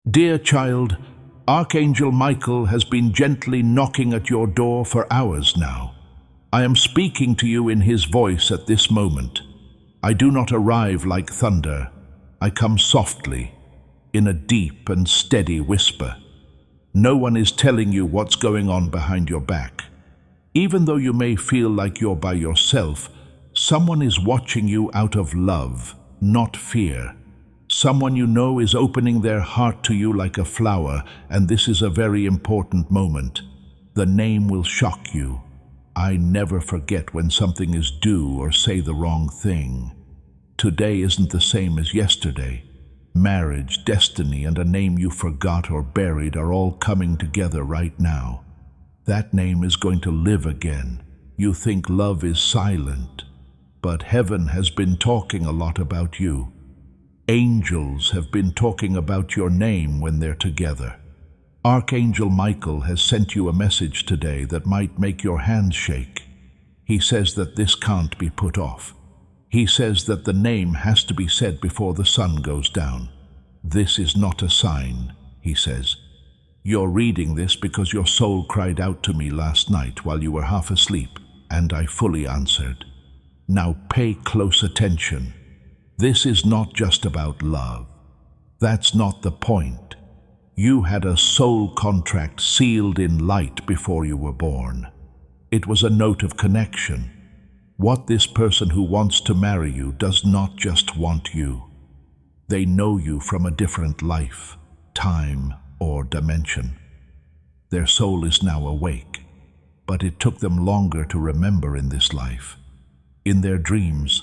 Dear child, Archangel Michael has been gently knocking at your door for hours now. I am speaking to you in his voice at this moment. I do not arrive like thunder. I come softly, in a deep and steady whisper. No one is telling you what's going on behind your back. Even though you may feel like you're by yourself, someone is watching you out of love, not fear. Someone you know is opening their heart to you like a flower, and this is a very important moment. The name will shock you. I never forget when something is do or say the wrong thing. Today isn't the same as yesterday. Marriage, destiny, and a name you forgot or buried are all coming together right now. That name is going to live again. You think love is silent, but heaven has been talking a lot about you. Angels have been talking about your name when they're together. Archangel Michael has sent you a message today that might make your hands shake. He says that this can't be put off. He says that the name has to be said before the sun goes down. This is not a sign, he says. You're reading this because your soul cried out to me last night while you were half asleep, and I fully answered. Now pay close attention. This is not just about love. That's not the point. You had a soul contract sealed in light before you were born. It was a note of connection. What this person who wants to marry you does not just want you. They know you from a different life, time, or dimension. Their soul is now awake, but it took them longer to remember in this life. In their dreams,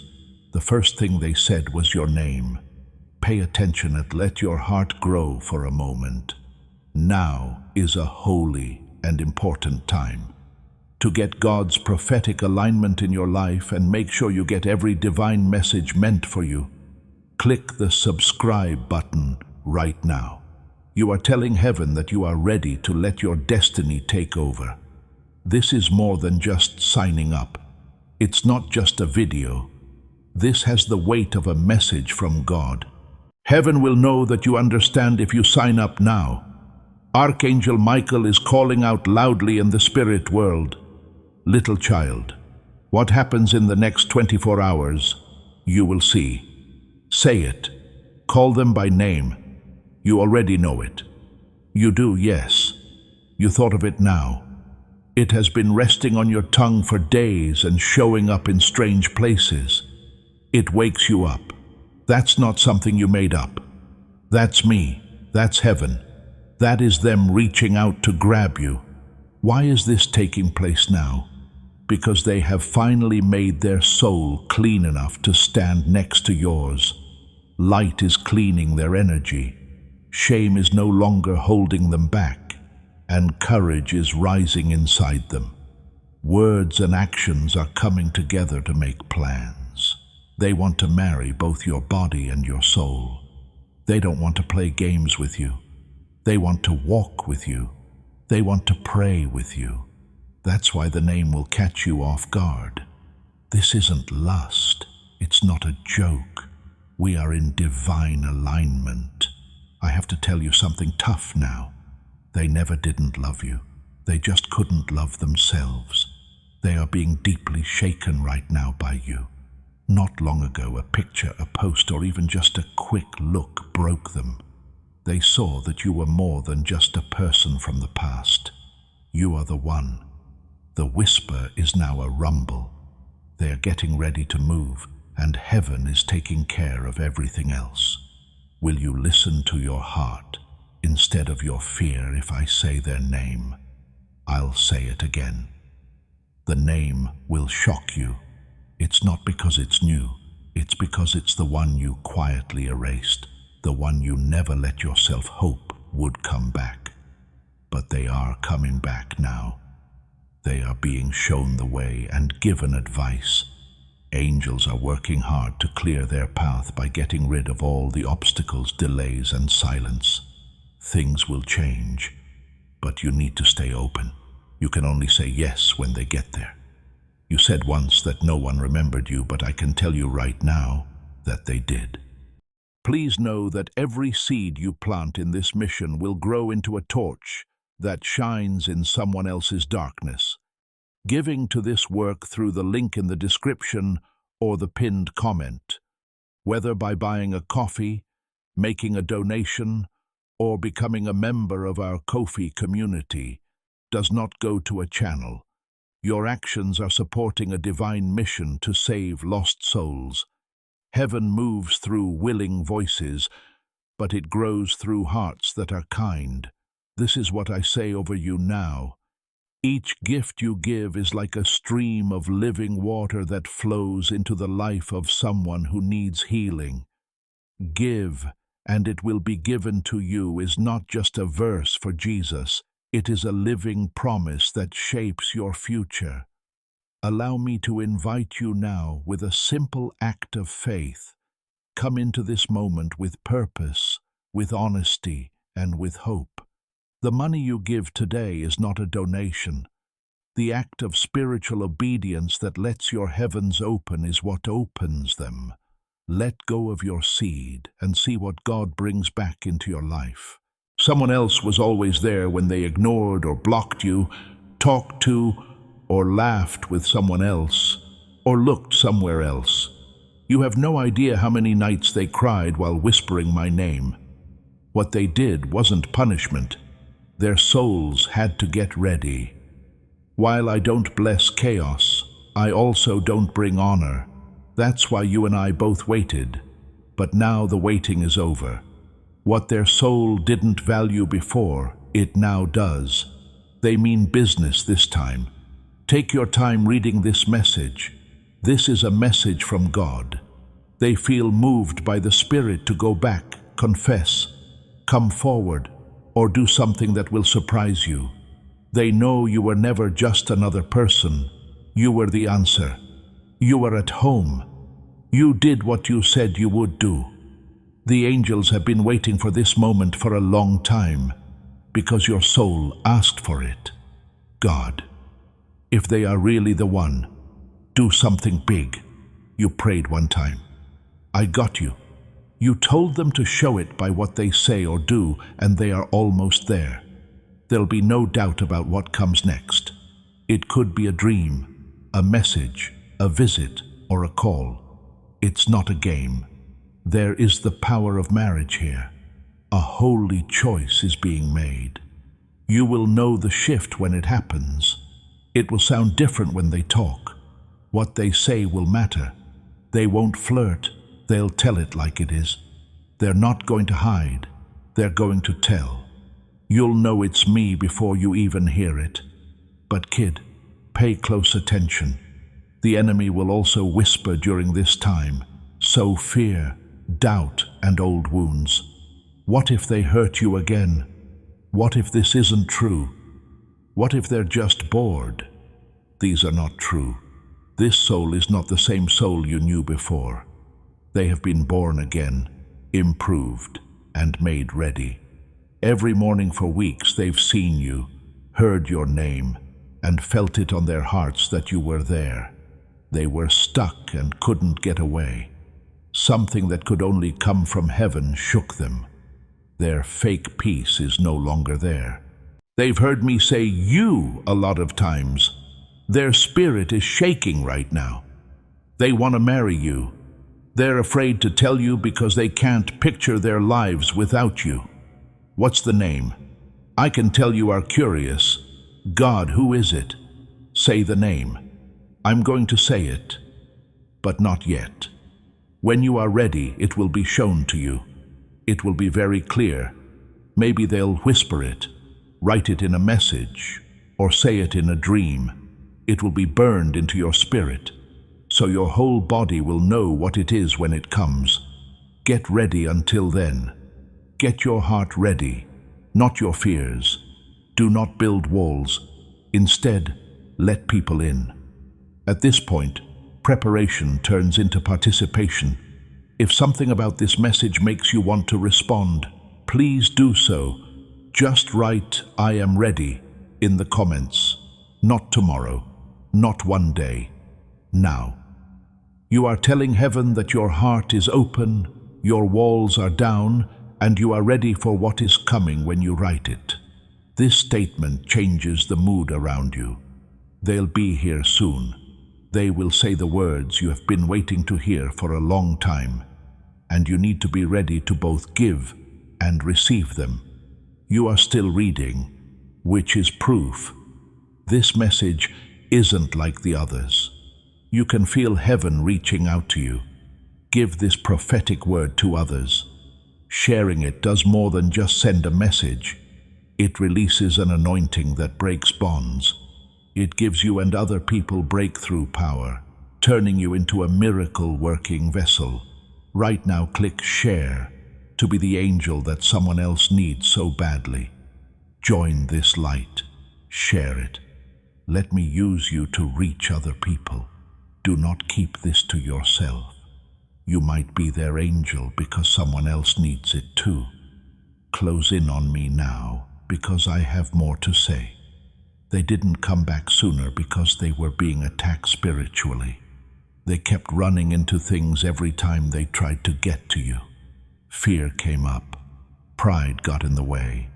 the first thing they said was your name. Pay attention and let your heart grow for a moment. Now is a holy and important time to get God's prophetic alignment in your life and make sure you get every divine message meant for you. Click the subscribe button right now. You are telling heaven that you are ready to let your destiny take over. This is more than just signing up. It's not just a video. This has the weight of a message from God. Heaven will know that you understand if you sign up now. Archangel Michael is calling out loudly in the spirit world. Little child, what happens in the next 24 hours, you will see. Say it. Call them by name. You already know it. You do, yes. You thought of it now. It has been resting on your tongue for days and showing up in strange places. It wakes you up. That's not something you made up. That's me. That's heaven. That is them reaching out to grab you. Why is this taking place now? Because they have finally made their soul clean enough to stand next to yours. Light is cleaning their energy. Shame is no longer holding them back, and courage is rising inside them. Words and actions are coming together to make plans. They want to marry both your body and your soul. They don't want to play games with you. They want to walk with you. They want to pray with you. That's why the name will catch you off guard. This isn't lust. It's not a joke. We are in divine alignment. I have to tell you something tough now. They never didn't love you. They just couldn't love themselves. They are being deeply shaken right now by you. Not long ago, a picture, a post, or even just a quick look broke them. They saw that you were more than just a person from the past. You are the one. The whisper is now a rumble. They are getting ready to move, and heaven is taking care of everything else. Will you listen to your heart instead of your fear if I say their name? I'll say it again. The name will shock you. It's not because it's new. It's because it's the one you quietly erased, the one you never let yourself hope would come back. But they are coming back now. They are being shown the way and given advice. Angels are working hard to clear their path by getting rid of all the obstacles, delays, and silence. Things will change, but you need to stay open. You can only say yes when they get there. You said once that no one remembered you, but I can tell you right now that they did. Please know that every seed you plant in this mission will grow into a torch that shines in someone else's darkness. Giving to this work through the link in the description or the pinned comment, whether by buying a coffee, making a donation, or becoming a member of our Ko-fi community, does not go to a channel. Your actions are supporting a divine mission to save lost souls. Heaven moves through willing voices, but it grows through hearts that are kind. This is what I say over you now. Each gift you give is like a stream of living water that flows into the life of someone who needs healing. Give, and it will be given to you is not just a verse for Jesus. It is a living promise that shapes your future. Allow me to invite you now with a simple act of faith. Come into this moment with purpose, with honesty, and with hope. The money you give today is not a donation. The act of spiritual obedience that lets your heavens open is what opens them. Let go of your seed and see what God brings back into your life. Someone else was always there when they ignored or blocked you, talked to or laughed with someone else, or looked somewhere else. You have no idea how many nights they cried while whispering my name. What they did wasn't punishment. Their souls had to get ready. While I don't bless chaos, I also don't bring honor. That's why you and I both waited. But now the waiting is over. What their soul didn't value before, it now does. They mean business this time. Take your time reading this message. This is a message from God. They feel moved by the Spirit to go back, confess, come forward, or do something that will surprise you. They know you were never just another person. You were the answer. You were at home. You did what you said you would do. The angels have been waiting for this moment for a long time, because your soul asked for it. God, if they are really the one, do something big. You prayed one time. I got you. You told them to show it by what they say or do, and they are almost there. There'll be no doubt about what comes next. It could be a dream, a message, a visit, or a call. It's not a game. There is the power of marriage here. A holy choice is being made. You will know the shift when it happens. It will sound different when they talk. What they say will matter. They won't flirt. They'll tell it like it is. They're not going to hide. They're going to tell. You'll know it's me before you even hear it. But kid, pay close attention. The enemy will also whisper during this time, sow fear, doubt, and old wounds. What if they hurt you again? What if this isn't true? What if they're just bored? These are not true. This soul is not the same soul you knew before. They have been born again, improved, and made ready. Every morning for weeks they've seen you, heard your name, and felt it on their hearts that you were there. They were stuck and couldn't get away. Something that could only come from heaven shook them. Their fake peace is no longer there. They've heard me say you a lot of times. Their spirit is shaking right now. They want to marry you. They're afraid to tell you because they can't picture their lives without you. What's the name? I can tell you are curious. God, who is it? Say the name. I'm going to say it, but not yet. When you are ready, it will be shown to you. It will be very clear. Maybe they'll whisper it, write it in a message, or say it in a dream. It will be burned into your spirit, so your whole body will know what it is when it comes. Get ready until then. Get your heart ready, not your fears. Do not build walls. Instead, let people in. At this point, preparation turns into participation. If something about this message makes you want to respond, please do so. Just write, "I am ready," in the comments. Not tomorrow, not one day, now. You are telling heaven that your heart is open, Your walls are down, and you are ready for what is coming when you write it. This statement changes the mood around you. They'll be here soon. They will say the words you have been waiting to hear for a long time, and you need to be ready to both give and receive them. You are still reading, which is proof. This message isn't like the others. You can feel heaven reaching out to you. Give this prophetic word to others. Sharing it does more than just send a message. It releases an anointing that breaks bonds. It gives you and other people breakthrough power, turning you into a miracle-working vessel. Right now, click share to be the angel that someone else needs so badly. Join this light. Share it. Let me use you to reach other people. Do not keep this to yourself. You might be their angel because someone else needs it too. Close in on me now because I have more to say. They didn't come back sooner because they were being attacked spiritually. They kept running into things every time they tried to get to you. Fear came up, pride got in the way,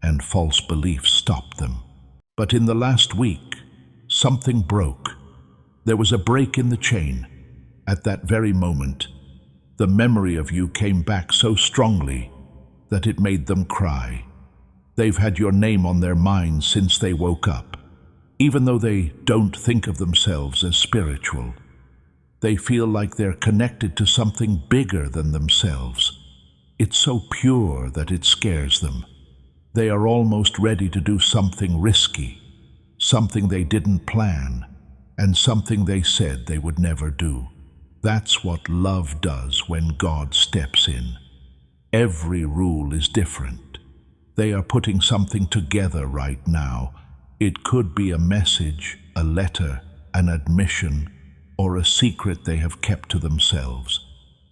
and false beliefs stopped them. But in the last week, something broke. There was a break in the chain. At that very moment, the memory of you came back so strongly that it made them cry. They've had your name on their minds since they woke up. Even though they don't think of themselves as spiritual, they feel like they're connected to something bigger than themselves. It's so pure that it scares them. They are almost ready to do something risky, something they didn't plan, and something they said they would never do. That's what love does when God steps in. Every rule is different. They are putting something together right now. It could be a message, a letter, an admission, or a secret they have kept to themselves.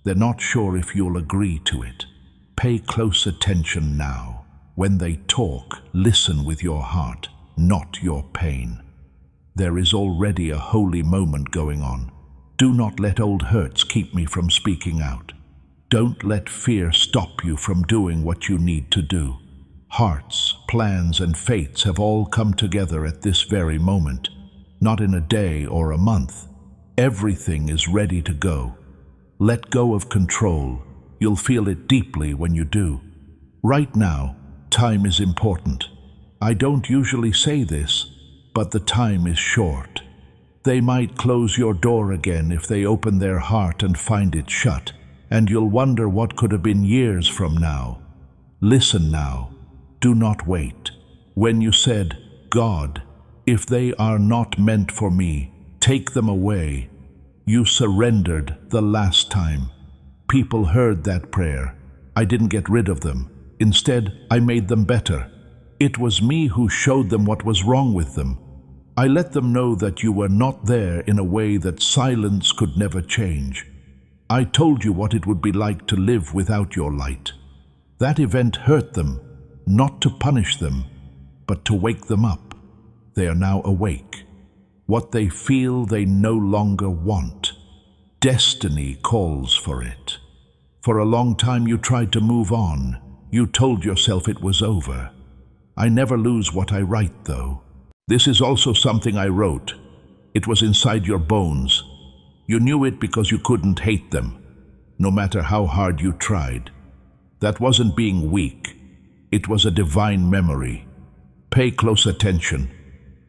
They're not sure if you'll agree to it. Pay close attention now. When they talk, listen with your heart, not your pain. There is already a holy moment going on. Do not let old hurts keep me from speaking out. Don't let fear stop you from doing what you need to do. Hearts, plans, and fates have all come together at this very moment, not in a day or a month. Everything is ready to go. Let go of control. You'll feel it deeply when you do. Right now, time is important. I don't usually say this, but the time is short. They might close your door again if they open their heart and find it shut, and you'll wonder what could have been years from now. Listen now. Do not wait. When you said, God, if they are not meant for me, take them away, you surrendered the last time. People heard that prayer. I didn't get rid of them. Instead, I made them better. It was me who showed them what was wrong with them. I let them know that you were not there in a way that silence could never change. I told you what it would be like to live without your light. That event hurt them, not to punish them, but to wake them up. They are now awake. What they feel they no longer want. Destiny calls for it. For a long time you tried to move on. You told yourself it was over. I never lose what I write, though. This is also something I wrote. It was inside your bones. You knew it because you couldn't hate them, no matter how hard you tried. That wasn't being weak. It was a divine memory. Pay close attention.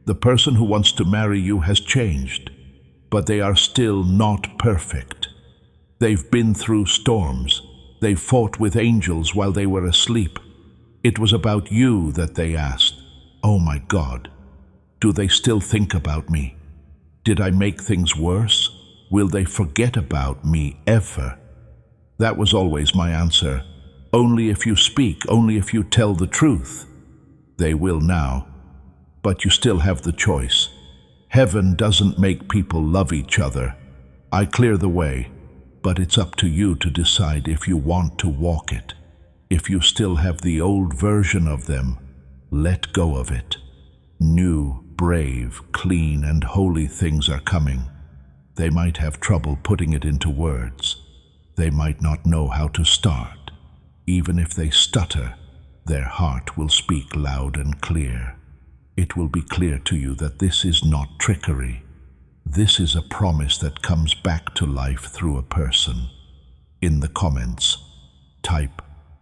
The person who wants to marry you has changed, but they are still not perfect. They've been through storms. They fought with angels while they were asleep. It was about you that they asked, "Oh my God, do they still think about me? Did I make things worse? Will they forget about me ever?" That was always my answer. Only if you speak, only if you tell the truth. They will now, but you still have the choice. Heaven doesn't make people love each other. I clear the way, but it's up to you to decide if you want to walk it. If you still have the old version of them, let go of it. New, brave, clean, and holy things are coming. They might have trouble putting it into words. They might not know how to start. Even if they stutter, their heart will speak loud and clear. It will be clear to you that this is not trickery. This is a promise that comes back to life through a person. In the comments, type,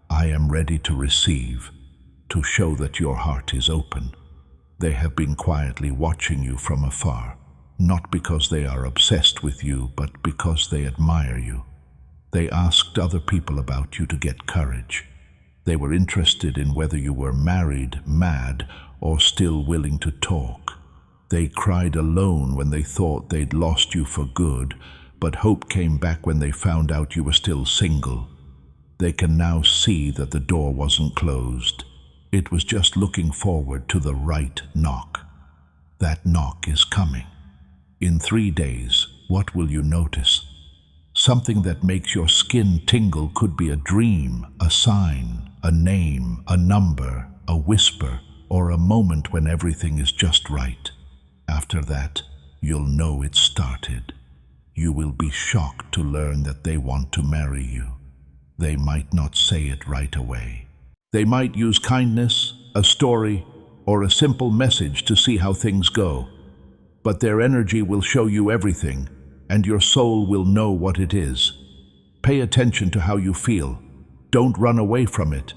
"I am ready to receive," to show that your heart is open. They have been quietly watching you from afar, not because they are obsessed with you, but because they admire you. They asked other people about you to get courage. They were interested in whether you were married, mad, or still willing to talk. They cried alone when they thought they'd lost you for good, but hope came back when they found out you were still single. They can now see that the door wasn't closed. It was just looking forward to the right knock. That knock is coming. In 3 days, what will you notice? Something that makes your skin tingle could be a dream, a sign, a name, a number, a whisper, or a moment when everything is just right. After that, you'll know it started. You will be shocked to learn that they want to marry you. They might not say it right away. They might use kindness, a story, or a simple message to see how things go. But their energy will show you everything, and your soul will know what it is. Pay attention to how you feel. Don't run away from it.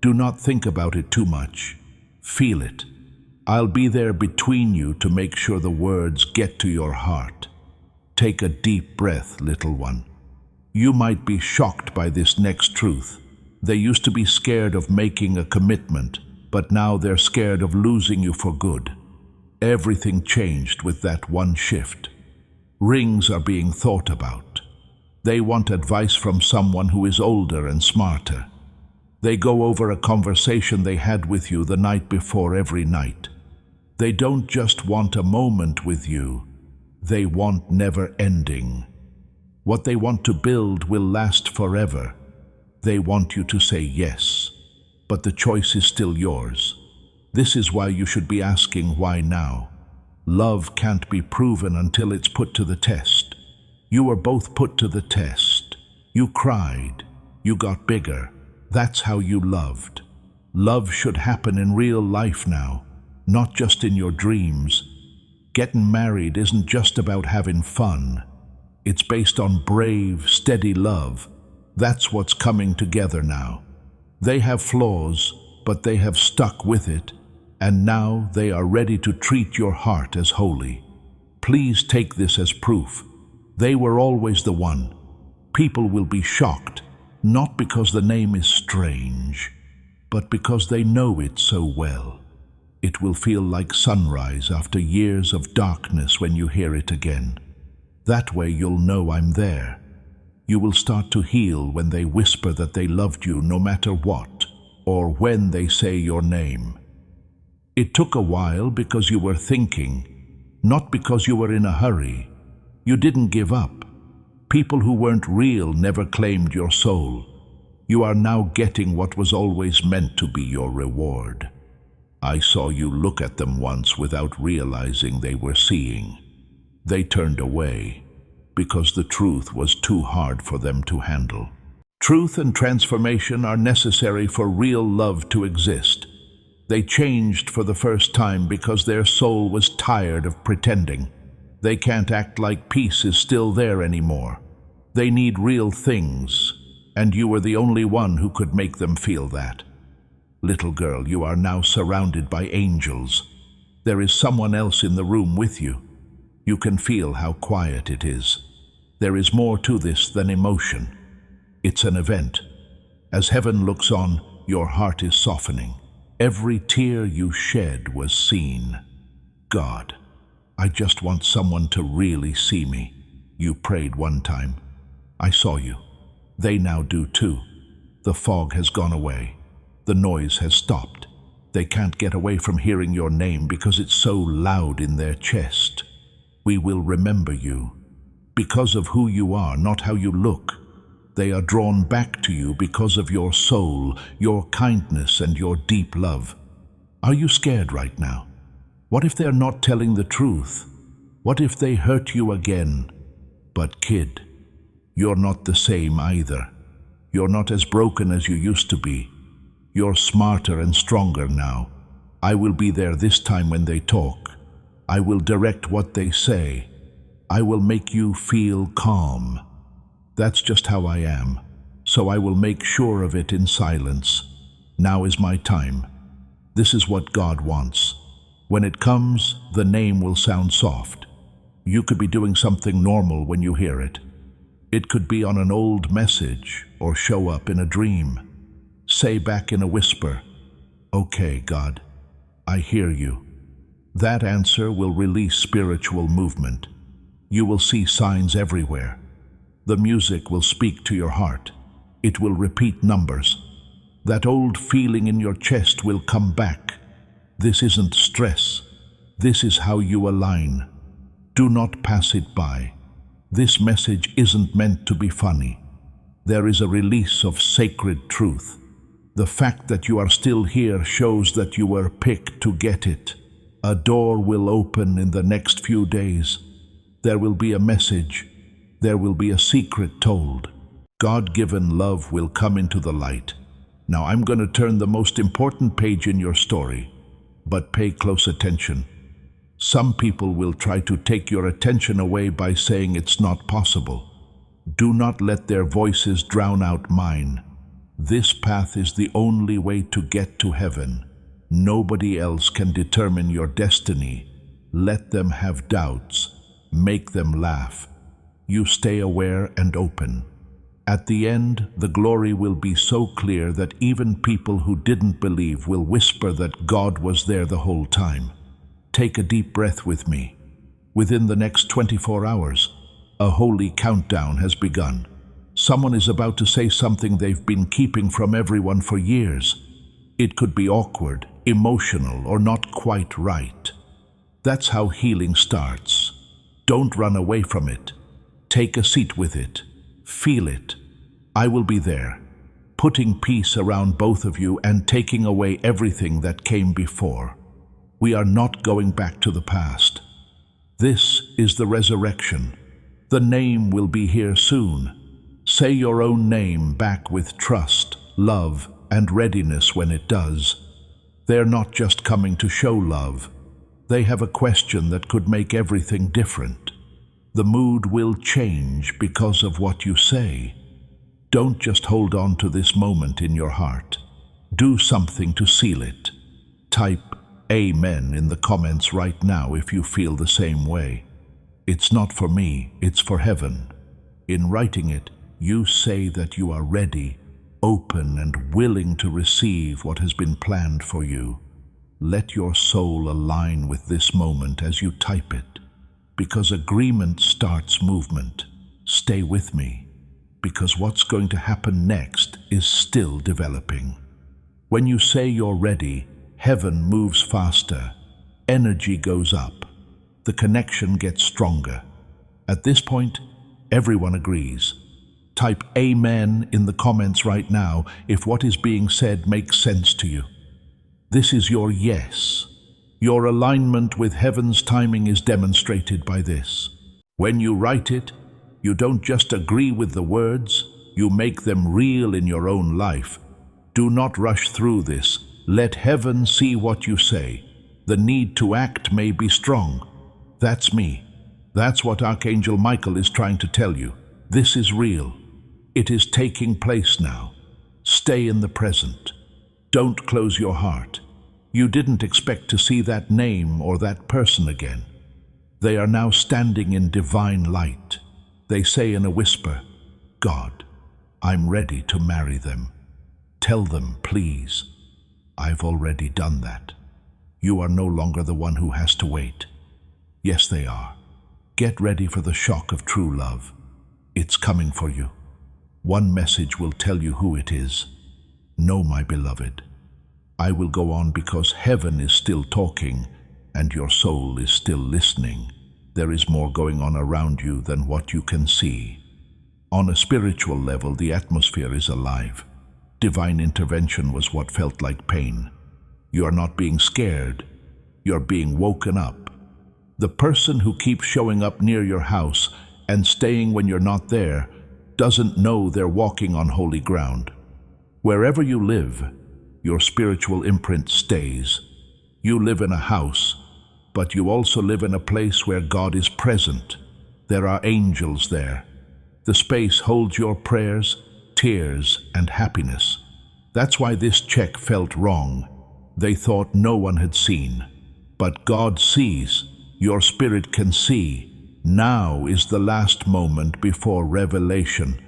Do not think about it too much. Feel it. I'll be there between you to make sure the words get to your heart. Take a deep breath, little one. You might be shocked by this next truth. They used to be scared of making a commitment, but now they're scared of losing you for good. Everything changed with that one shift. Rings are being thought about. They want advice from someone who is older and smarter. They go over a conversation they had with you the night before every night. They don't just want a moment with you. They want never-ending. What they want to build will last forever. They want you to say yes, but the choice is still yours. This is why you should be asking why now. Love can't be proven until it's put to the test. You were both put to the test. You cried. You got bigger. That's how you loved. Love should happen in real life now, not just in your dreams. Getting married isn't just about having fun. It's based on brave, steady love. That's what's coming together now. They have flaws, but they have stuck with it, and now they are ready to treat your heart as holy. Please take this as proof. They were always the one. People will be shocked, not because the name is strange, but because they know it so well. It will feel like sunrise after years of darkness when you hear it again. That way you'll know I'm there. You will start to heal when they whisper that they loved you no matter what, or when they say your name. It took a while because you were thinking, not because you were in a hurry. You didn't give up. People who weren't real never claimed your soul. You are now getting what was always meant to be your reward. I saw you look at them once without realizing they were seeing. They turned away because the truth was too hard for them to handle. Truth and transformation are necessary for real love to exist. They changed for the first time because their soul was tired of pretending. They can't act like peace is still there anymore. They need real things, and you were the only one who could make them feel that. Little girl, you are now surrounded by angels. There is someone else in the room with you. You can feel how quiet it is. There is more to this than emotion. It's an event. As heaven looks on, your heart is softening. Every tear you shed was seen. God, I just want someone to really see me. You prayed one time. I saw you. They now do too. The fog has gone away. The noise has stopped. They can't get away from hearing your name because it's so loud in their chest. We will remember you. Because of who you are, not how you look. They are drawn back to you because of your soul, your kindness, and your deep love. Are you scared right now? What if they're not telling the truth? What if they hurt you again? But kid, You're not the same either. You're not as broken as you used to be. You're smarter and stronger now. I will be there this time when they talk. I will direct what they say. I will make you feel calm. That's just how I am, so I will make sure of it in silence. Now is my time. This is what God wants. When it comes, the name will sound soft. You could be doing something normal when you hear it. It could be on an old message or show up in a dream. Say back in a whisper, "Okay, God, I hear you." That answer will release spiritual movement. You will see signs everywhere. The music will speak to your heart. It will repeat numbers. That old feeling in your chest will come back. This isn't stress. This is how you align. Do not pass it by. This message isn't meant to be funny. There is a release of sacred truth. The fact that you are still here shows that you were picked to get it. A door will open in the next few days. There will be a message. There will be a secret told. God-given love will come into the light. Now I'm going to turn the most important page in your story, but pay close attention. Some people will try to take your attention away by saying it's not possible. Do not let their voices drown out mine. This path is the only way to get to heaven. Nobody else can determine your destiny. Let them have doubts. Make them laugh. You stay aware and open. At the end, the glory will be so clear that even people who didn't believe will whisper that God was there the whole time. Take a deep breath with me. Within the next 24 hours, a holy countdown has begun. Someone is about to say something they've been keeping from everyone for years. It could be awkward, emotional, or not quite right. That's how healing starts. Don't run away from it. Take a seat with it. Feel it. I will be there, putting peace around both of you and taking away everything that came before. We are not going back to the past. This is the resurrection. The name will be here soon. Say your own name back with trust, love, and readiness when it does. They're not just coming to show love. They have a question that could make everything different. The mood will change because of what you say. Don't just hold on to this moment in your heart. Do something to seal it. Type Amen in the comments right now if you feel the same way. It's not for me, it's for heaven. In writing it, you say that you are ready, open, and willing to receive what has been planned for you. Let your soul align with this moment as you type it, because agreement starts movement. Stay with me, because what's going to happen next is still developing. When you say you're ready, heaven moves faster, energy goes up, the connection gets stronger. At this point, everyone agrees. Type Amen in the comments right now if what is being said makes sense to you. This is your yes. Your alignment with heaven's timing is demonstrated by this. When you write it, you don't just agree with the words, you make them real in your own life. Do not rush through this. Let heaven see what you say. The need to act may be strong. That's me. That's what Archangel Michael is trying to tell you. This is real. It is taking place now. Stay in the present. Don't close your heart. You didn't expect to see that name or that person again. They are now standing in divine light. They say in a whisper, "God, I'm ready to marry them. Tell them, please. I've already done that. You are no longer the one who has to wait." Yes, they are. Get ready for the shock of true love. It's coming for you. One message will tell you who it is. No, my beloved. I will go on because heaven is still talking and your soul is still listening. There is more going on around you than what you can see. On a spiritual level, the atmosphere is alive. Divine intervention was what felt like pain. You are not being scared. You're being woken up. The person who keeps showing up near your house and staying when you're not there, doesn't know they're walking on holy ground. Wherever you live, your spiritual imprint stays. You live in a house, but you also live in a place where God is present. There are angels there. The space holds your prayers, tears, and happiness. That's why this check felt wrong. They thought no one had seen. But God sees. Your spirit can see. Now is the last moment before revelation.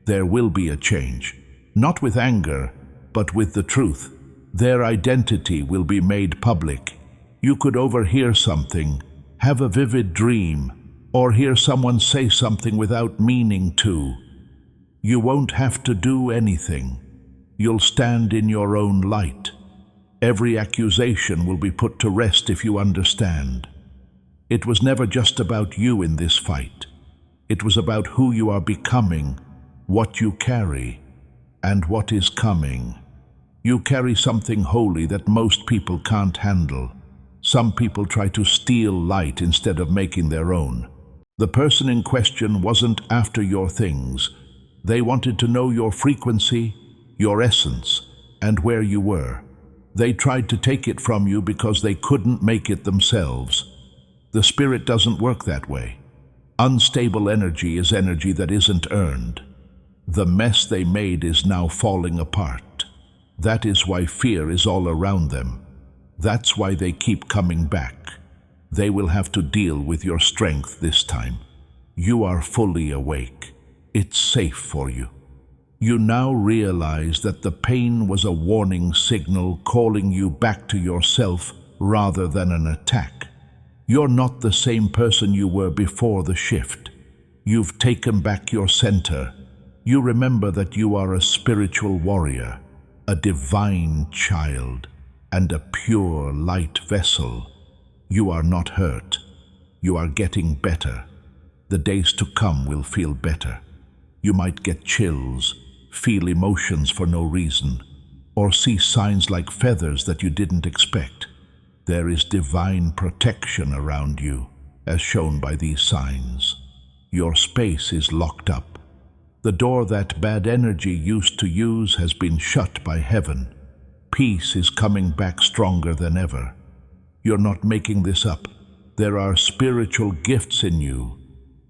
There will be a change. Not with anger, but with the truth. Their identity will be made public. You could overhear something, have a vivid dream, or hear someone say something without meaning to. You won't have to do anything. You'll stand in your own light. Every accusation will be put to rest if you understand. It was never just about you in this fight. It was about who you are becoming, what you carry, and what is coming. You carry something holy that most people can't handle. Some people try to steal light instead of making their own. The person in question wasn't after your things. They wanted to know your frequency, your essence, and where you were. They tried to take it from you because they couldn't make it themselves. The spirit doesn't work that way. Unstable energy is energy that isn't earned. The mess they made is now falling apart. That is why fear is all around them. That's why they keep coming back. They will have to deal with your strength this time. You are fully awake. It's safe for you. You now realize that the pain was a warning signal calling you back to yourself rather than an attack. You're not the same person you were before the shift. You've taken back your center. You remember that you are a spiritual warrior, a divine child, and a pure light vessel. You are not hurt. You are getting better. The days to come will feel better. You might get chills, feel emotions for no reason, or see signs like feathers that you didn't expect. There is divine protection around you, as shown by these signs. Your space is locked up. The door that bad energy used to use has been shut by heaven. Peace is coming back stronger than ever. You're not making this up. There are spiritual gifts in you.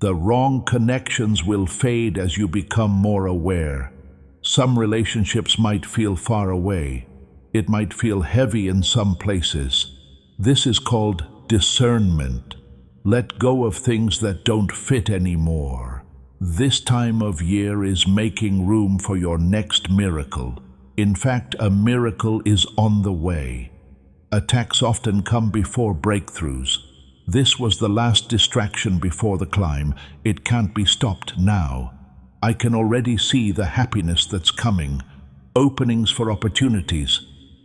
The wrong connections will fade as you become more aware. Some relationships might feel far away. It might feel heavy in some places. This is called discernment. Let go of things that don't fit anymore. This time of year is making room for your next miracle. In fact, a miracle is on the way. Attacks often come before breakthroughs. This was the last distraction before the climb. It can't be stopped now. I can already see the happiness that's coming. Openings for opportunities.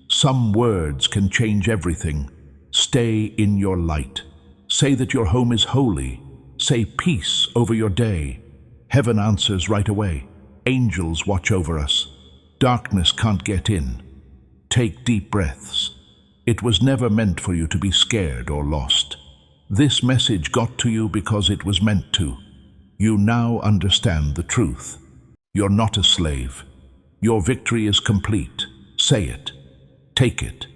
Some words can change everything. Stay in your light. Say that your home is holy. Say peace over your day. Heaven answers right away. Angels watch over us. Darkness can't get in. Take deep breaths. It was never meant for you to be scared or lost. This message got to you because it was meant to. You now understand the truth. You're not a slave. Your victory is complete. Say it. Take it.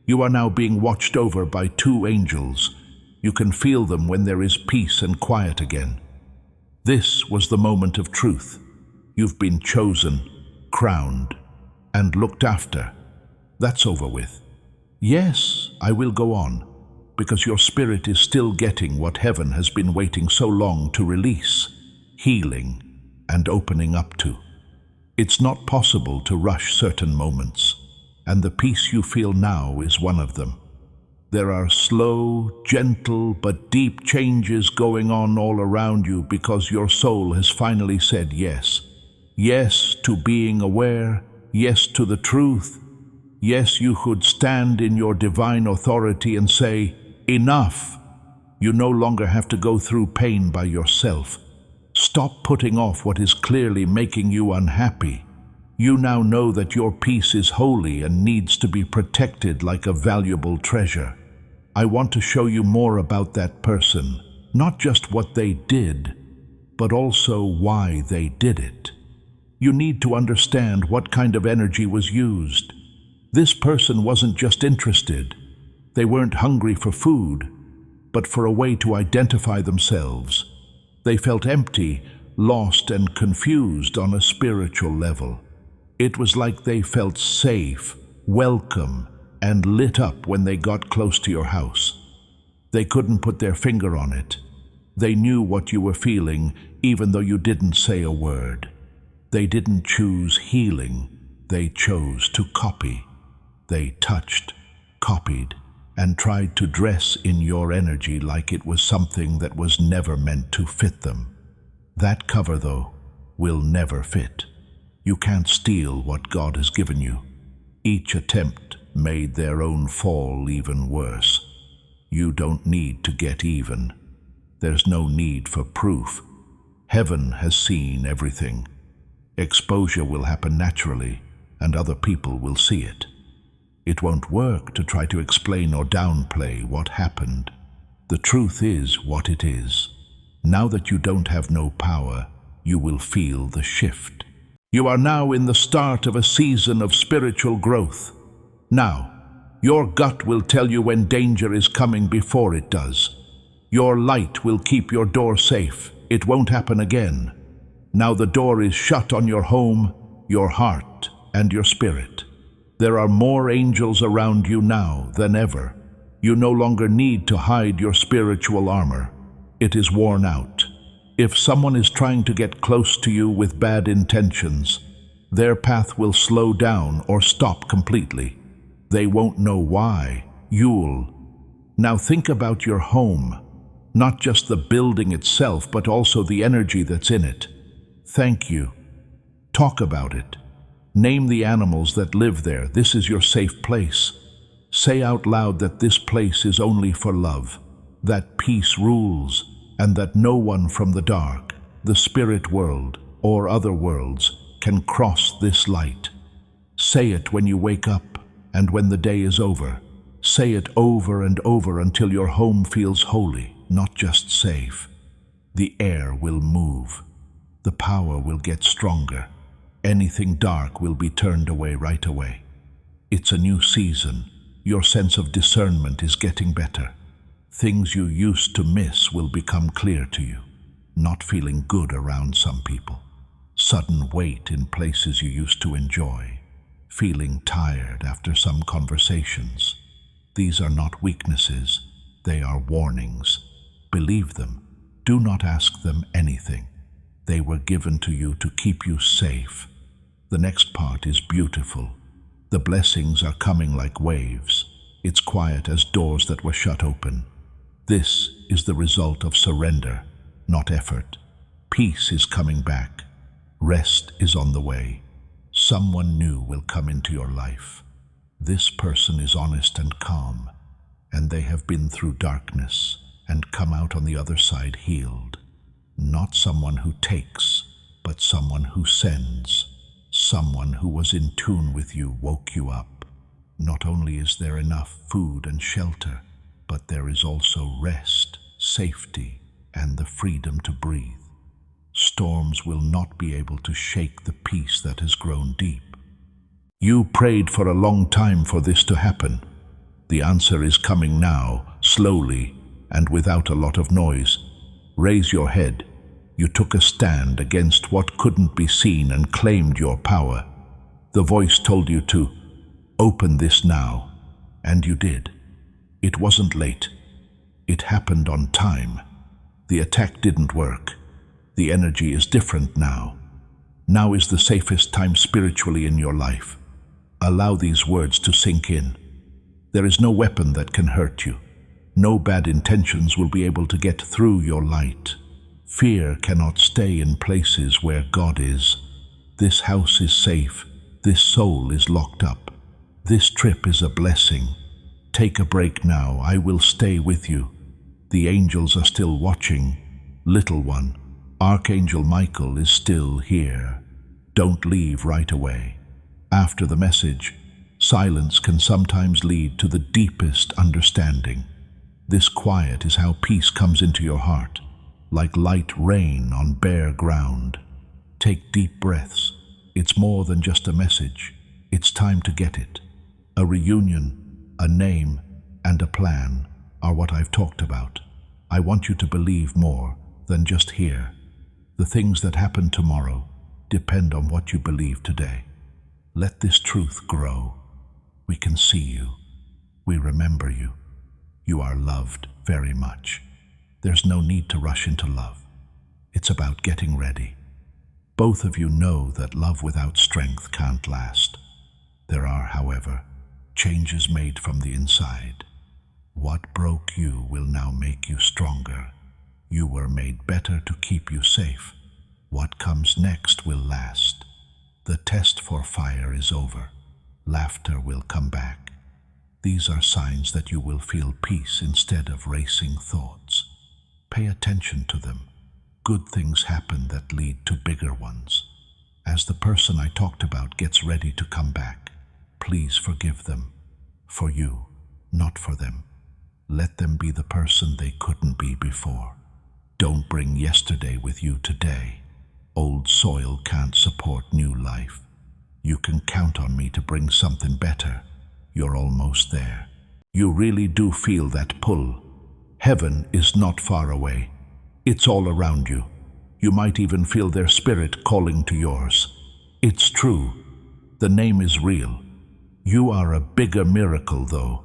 You are now being watched over by two angels. You can feel them when there is peace and quiet again. This was the moment of truth. You've been chosen, crowned, and looked after. That's over with. Yes, I will go on, because your spirit is still getting what heaven has been waiting so long to release, healing, and opening up to. It's not possible to rush certain moments, and the peace you feel now is one of them. There are slow, gentle, but deep changes going on all around you because your soul has finally said yes. Yes to being aware, yes to the truth. Yes, you could stand in your divine authority and say, enough. You no longer have to go through pain by yourself. Stop putting off what is clearly making you unhappy. You now know that your peace is holy and needs to be protected like a valuable treasure. I want to show you more about that person, not just what they did, but also why they did it. You need to understand what kind of energy was used. This person wasn't just interested. They weren't hungry for food, but for a way to identify themselves. They felt empty, lost, and confused on a spiritual level. It was like they felt safe, welcome, and lit up when they got close to your house. They couldn't put their finger on it. They knew what you were feeling, even though you didn't say a word. They didn't choose healing. They chose to copy. They touched, copied, and tried to dress in your energy like it was something that was never meant to fit them. That cover, though, will never fit. You can't steal what God has given you. Each attempt made their own fall even worse. You don't need to get even. There's no need for proof. Heaven has seen everything. Exposure will happen naturally, and other people will see it. It won't work to try to explain or downplay what happened. The truth is what it is. Now that you don't have no power, you will feel the shift. You are now in the start of a season of spiritual growth. Now, your gut will tell you when danger is coming before it does. Your light will keep your door safe. It won't happen again. Now the door is shut on your home, your heart, and your spirit. There are more angels around you now than ever. You no longer need to hide your spiritual armor. It is worn out. If someone is trying to get close to you with bad intentions, their path will slow down or stop completely. They won't know why. You'll. Now think about your home, not just the building itself, but also the energy that's in it. Thank you. Talk about it. Name the animals that live there. This is your safe place. Say out loud that this place is only for love, that peace rules, and that no one from the dark, the spirit world, or other worlds can cross this light. Say it when you wake up and when the day is over. Say it over and over until your home feels holy, not just safe. The air will move. The power will get stronger. Anything dark will be turned away right away. It's a new season. Your sense of discernment is getting better. Things you used to miss will become clear to you. Not feeling good around some people. Sudden weight in places you used to enjoy. Feeling tired after some conversations. These are not weaknesses. They are warnings. Believe them. Do not ask them anything. They were given to you to keep you safe. The next part is beautiful. The blessings are coming like waves. It's quiet as doors that were shut open. This is the result of surrender, not effort. Peace is coming back. Rest is on the way. Someone new will come into your life. This person is honest and calm, and they have been through darkness and come out on the other side healed. Not someone who takes, but someone who sends. Someone who was in tune with you woke you up. Not only is there enough food and shelter, but there is also rest, safety, and the freedom to breathe. Storms will not be able to shake the peace that has grown deep. You prayed for a long time for this to happen. The answer is coming now, slowly, and without a lot of noise. Raise your head. You took a stand against what couldn't be seen and claimed your power. The voice told you to open this now, and you did. It wasn't late. It happened on time. The attack didn't work. The energy is different now. Now is the safest time spiritually in your life. Allow these words to sink in. There is no weapon that can hurt you. No bad intentions will be able to get through your light. Fear cannot stay in places where God is. This house is safe. This soul is locked up. This trip is a blessing. Take a break now. I will stay with you. The angels are still watching. Little one, Archangel Michael is still here. Don't leave right away. After the message, silence can sometimes lead to the deepest understanding. This quiet is how peace comes into your heart. like light rain on bare ground. Take deep breaths. It's more than just a message. It's time to get it. A reunion, a name, and a plan are what I've talked about. I want you to believe more than just hear. The things that happen tomorrow depend on what you believe today. Let this truth grow. We can see you. We remember you. You are loved very much. There's no need to rush into love. It's about getting ready. Both of you know that love without strength can't last. There are, however, changes made from the inside. What broke you will now make you stronger. You were made better to keep you safe. What comes next will last. The test for fire is over. Laughter will come back. These are signs that you will feel peace instead of racing thoughts. Pay attention to them. Good things happen that lead to bigger ones. As the person I talked about gets ready to come back, please forgive them. For you, not for them. Let them be the person they couldn't be before. Don't bring yesterday with you today. Old soil can't support new life. You can count on me to bring something better. You're almost there. You really do feel that pull. Heaven is not far away. It's all around you. You might even feel their spirit calling to yours. It's true. The name is real. You are a bigger miracle, though.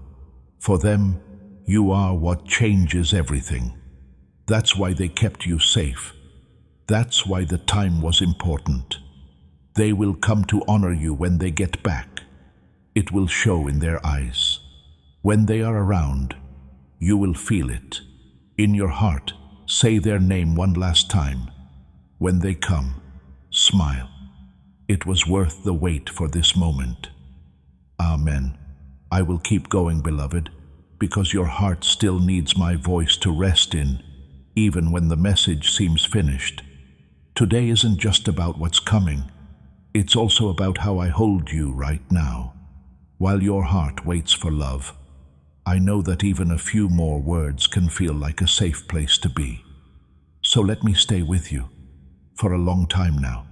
For them, you are what changes everything. That's why they kept you safe. That's why the time was important. They will come to honor you when they get back. It will show in their eyes. When they are around, you will feel it. In your heart, say their name one last time. When they come, smile. It was worth the wait for this moment. Amen. I will keep going, beloved, because your heart still needs my voice to rest in, even when the message seems finished. Today isn't just about what's coming. It's also about how I hold you right now. While your heart waits for love, I know that even a few more words can feel like a safe place to be. So let me stay with you. For a long time now,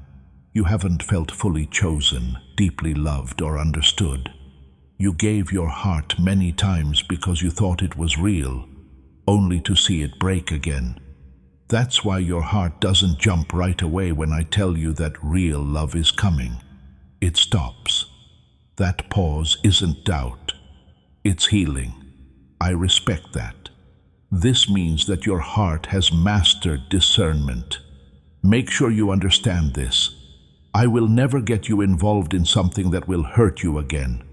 you haven't felt fully chosen, deeply loved, or understood. You gave your heart many times because you thought it was real, only to see it break again. That's why your heart doesn't jump right away when I tell you that real love is coming. It stops. That pause isn't doubt. It's healing. I respect that. This means that your heart has mastered discernment. Make sure you understand this. I will never get you involved in something that will hurt you again.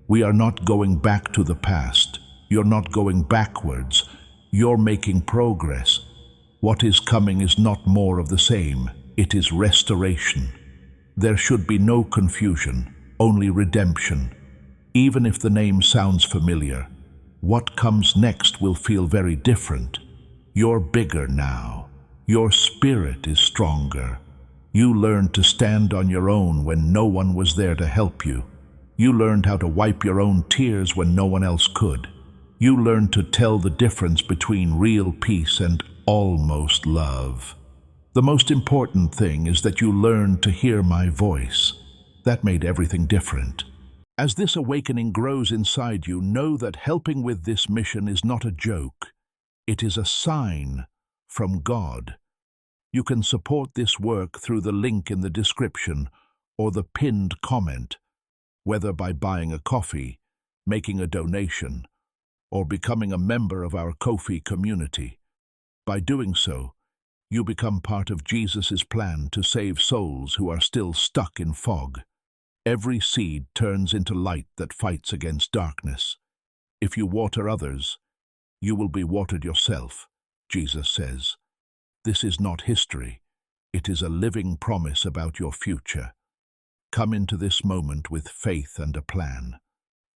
We are not going back to the past. You're not going backwards. You're making progress. What is coming is not more of the same. It is restoration. There should be no confusion, only redemption. Even if the name sounds familiar, what comes next will feel very different. You're bigger now. Your spirit is stronger. You learned to stand on your own when no one was there to help you. You learned how to wipe your own tears when no one else could. You learned to tell the difference between real peace and almost love. The most important thing is that you learned to hear my voice. That made everything different. As this awakening grows inside you, know that helping with this mission is not a joke. It is a sign from God. You can support this work through the link in the description or the pinned comment, whether by buying a coffee, making a donation, or becoming a member of our Ko-fi community. By doing so, you become part of Jesus' plan to save souls who are still stuck in fog. Every seed turns into light that fights against darkness. If you water others, you will be watered yourself, Jesus says. This is not history. It is a living promise about your future. Come into this moment with faith and a plan.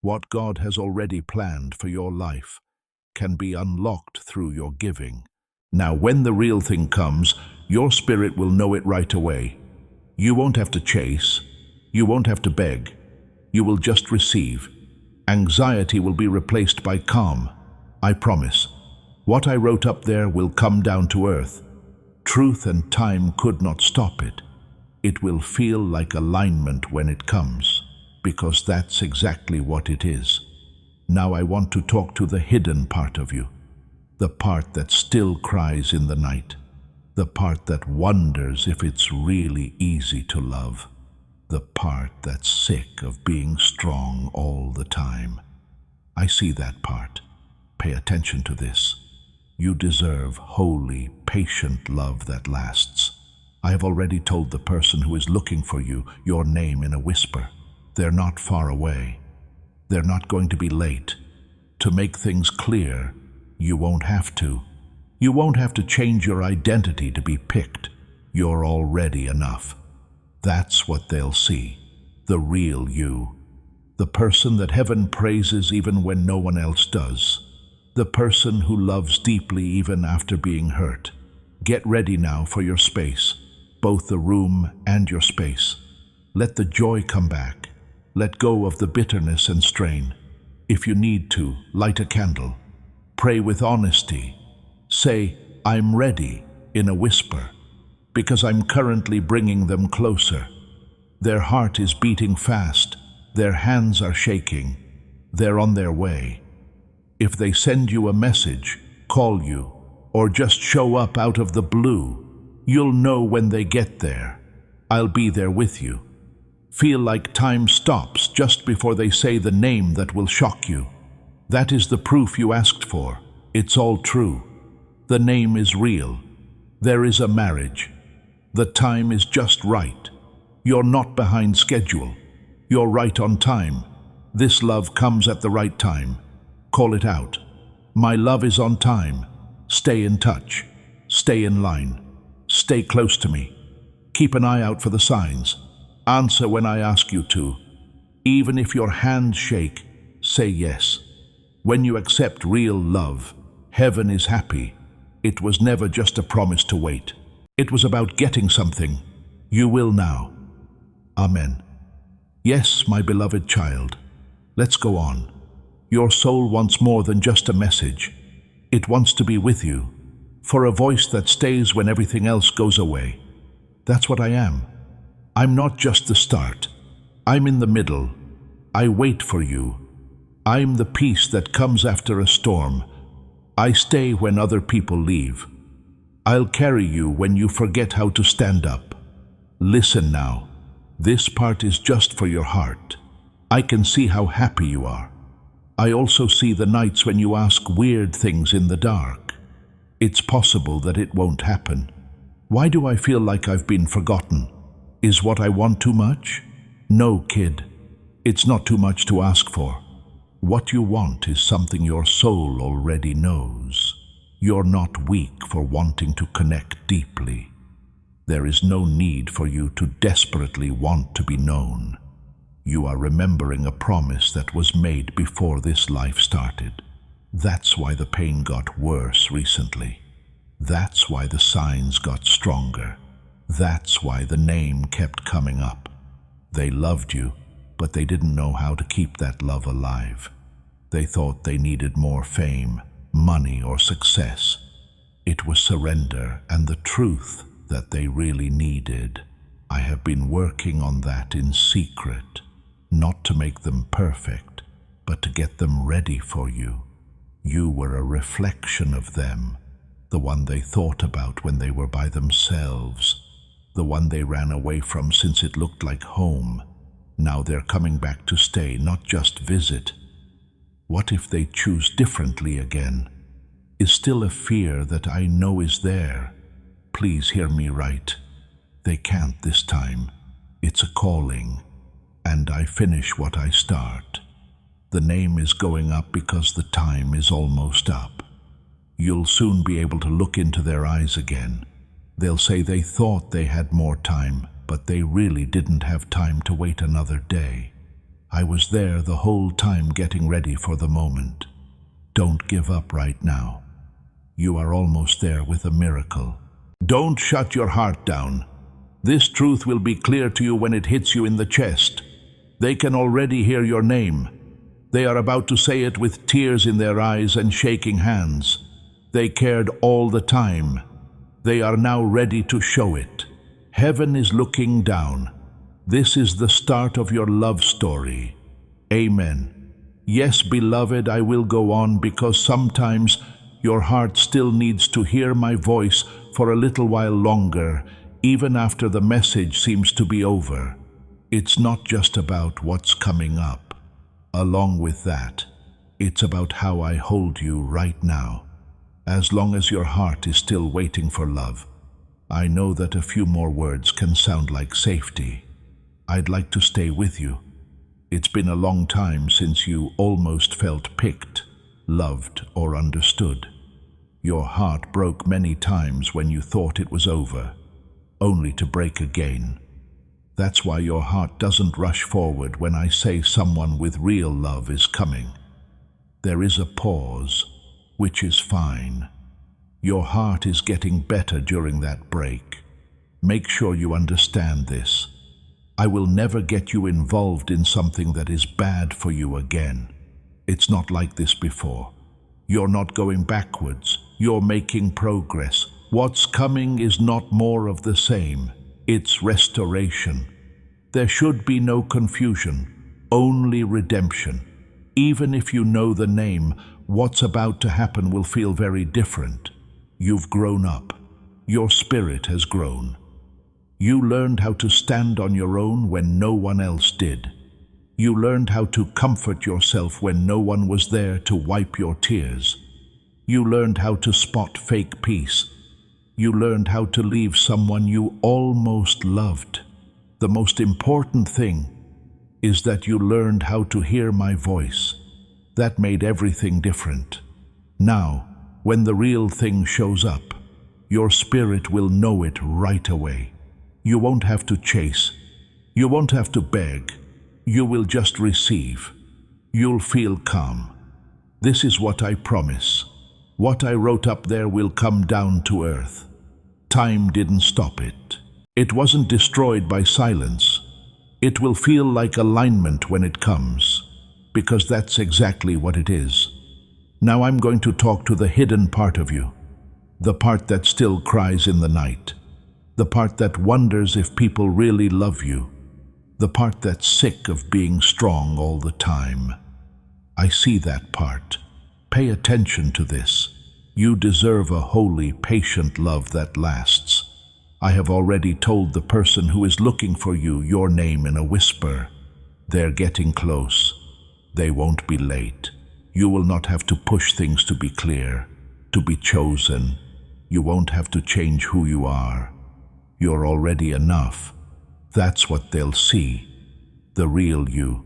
What God has already planned for your life can be unlocked through your giving. Now, when the real thing comes, your spirit will know it right away. You won't have to chase. You won't have to beg. You will just receive. Anxiety will be replaced by calm. I promise. What I wrote up there will come down to earth. Truth and time could not stop it. It will feel like alignment when it comes, because that's exactly what it is. Now I want to talk to the hidden part of you, the part that still cries in the night, the part that wonders if it's really easy to love, the part that's sick of being strong all the time. I see that part. Pay attention to this. You deserve holy, patient love that lasts. I have already told the person who is looking for you your name in a whisper. They're not far away. They're not going to be late. To make things clear, you won't have to. You won't have to change your identity to be picked. You're already enough. That's what they'll see, the real you. The person that heaven praises even when no one else does. The person who loves deeply even after being hurt. Get ready now for your space, both the room and your space. Let the joy come back. Let go of the bitterness and strain. If you need to, light a candle. Pray with honesty. Say, "I'm ready," in a whisper, because I'm currently bringing them closer. Their heart is beating fast. Their hands are shaking. They're on their way. If they send you a message, call you, or just show up out of the blue, you'll know when they get there. I'll be there with you. Feel like time stops just before they say the name that will shock you. That is the proof you asked for. It's all true. The name is real. There is a marriage. The time is just right. You're not behind schedule. You're right on time. This love comes at the right time. Call it out. My love is on time. Stay in touch. Stay in line. Stay close to me. Keep an eye out for the signs. Answer when I ask you to. Even if your hands shake, say yes. When you accept real love, heaven is happy. It was never just a promise to wait. It was about getting something. You will now. Amen. Yes, my beloved child. Let's go on. Your soul wants more than just a message. It wants to be with you, for a voice that stays when everything else goes away. That's what I am. I'm not just the start. I'm in the middle. I wait for you. I'm the peace that comes after a storm. I stay when other people leave. I'll carry you when you forget how to stand up. Listen now. This part is just for your heart. I can see how happy you are. I also see the nights when you ask weird things in the dark. It's possible that it won't happen. Why do I feel like I've been forgotten? Is what I want too much? No, kid. It's not too much to ask for. What you want is something your soul already knows. You're not weak for wanting to connect deeply. There is no need for you to desperately want to be known. You are remembering a promise that was made before this life started. That's why the pain got worse recently. That's why the signs got stronger. That's why the name kept coming up. They loved you, but they didn't know how to keep that love alive. They thought they needed more fame, money, or success. It was surrender and the truth that they really needed. I have been working on that in secret, not to make them perfect, but to get them ready for you. You were a reflection of them, the one they thought about when they were by themselves, the one they ran away from since it looked like home. Now they're coming back to stay, not just visit. What if they choose differently again? Is still a fear that I know is there. Please hear me right. They can't this time. It's a calling, and I finish what I start. The name is going up because the time is almost up. You'll soon be able to look into their eyes again. They'll say they thought they had more time, but they really didn't have time to wait another day. I was there the whole time getting ready for the moment. Don't give up right now. You are almost there with a miracle. Don't shut your heart down. This truth will be clear to you when it hits you in the chest. They can already hear your name. They are about to say it with tears in their eyes and shaking hands. They cared all the time. They are now ready to show it. Heaven is looking down. This is the start of your love story. Amen. Yes, beloved, I will go on because sometimes your heart still needs to hear my voice for a little while longer, even after the message seems to be over. It's not just about what's coming up. Along with that, it's about how I hold you right now. As long as your heart is still waiting for love, I know that a few more words can sound like safety. I'd like to stay with you. It's been a long time since you almost felt picked, loved, or understood. Your heart broke many times when you thought it was over, only to break again. That's why your heart doesn't rush forward when I say someone with real love is coming. There is a pause, which is fine. Your heart is getting better during that break. Make sure you understand this. I will never get you involved in something that is bad for you again. It's not like this before. You're not going backwards. You're making progress. What's coming is not more of the same. It's restoration. There should be no confusion, only redemption. Even if you know the name, what's about to happen will feel very different. You've grown up. Your spirit has grown. You learned how to stand on your own when no one else did. You learned how to comfort yourself when no one was there to wipe your tears. You learned how to spot fake peace. You learned how to leave someone you almost loved. The most important thing is that you learned how to hear my voice. That made everything different. Now, when the real thing shows up, your spirit will know it right away. You won't have to chase. You won't have to beg. You will just receive. You'll feel calm. This is what I promise. What I wrote up there will come down to earth. Time didn't stop it. It wasn't destroyed by silence. It will feel like alignment when it comes, because that's exactly what it is. Now I'm going to talk to the hidden part of you, the part that still cries in the night, the part that wonders if people really love you, the part that's sick of being strong all the time. I see that part. Pay attention to this. You deserve a holy, patient love that lasts. I have already told the person who is looking for you your name in a whisper. They're getting close. They won't be late. You will not have to push things to be clear, to be chosen. You won't have to change who you are. You're already enough. That's what they'll see. The real you.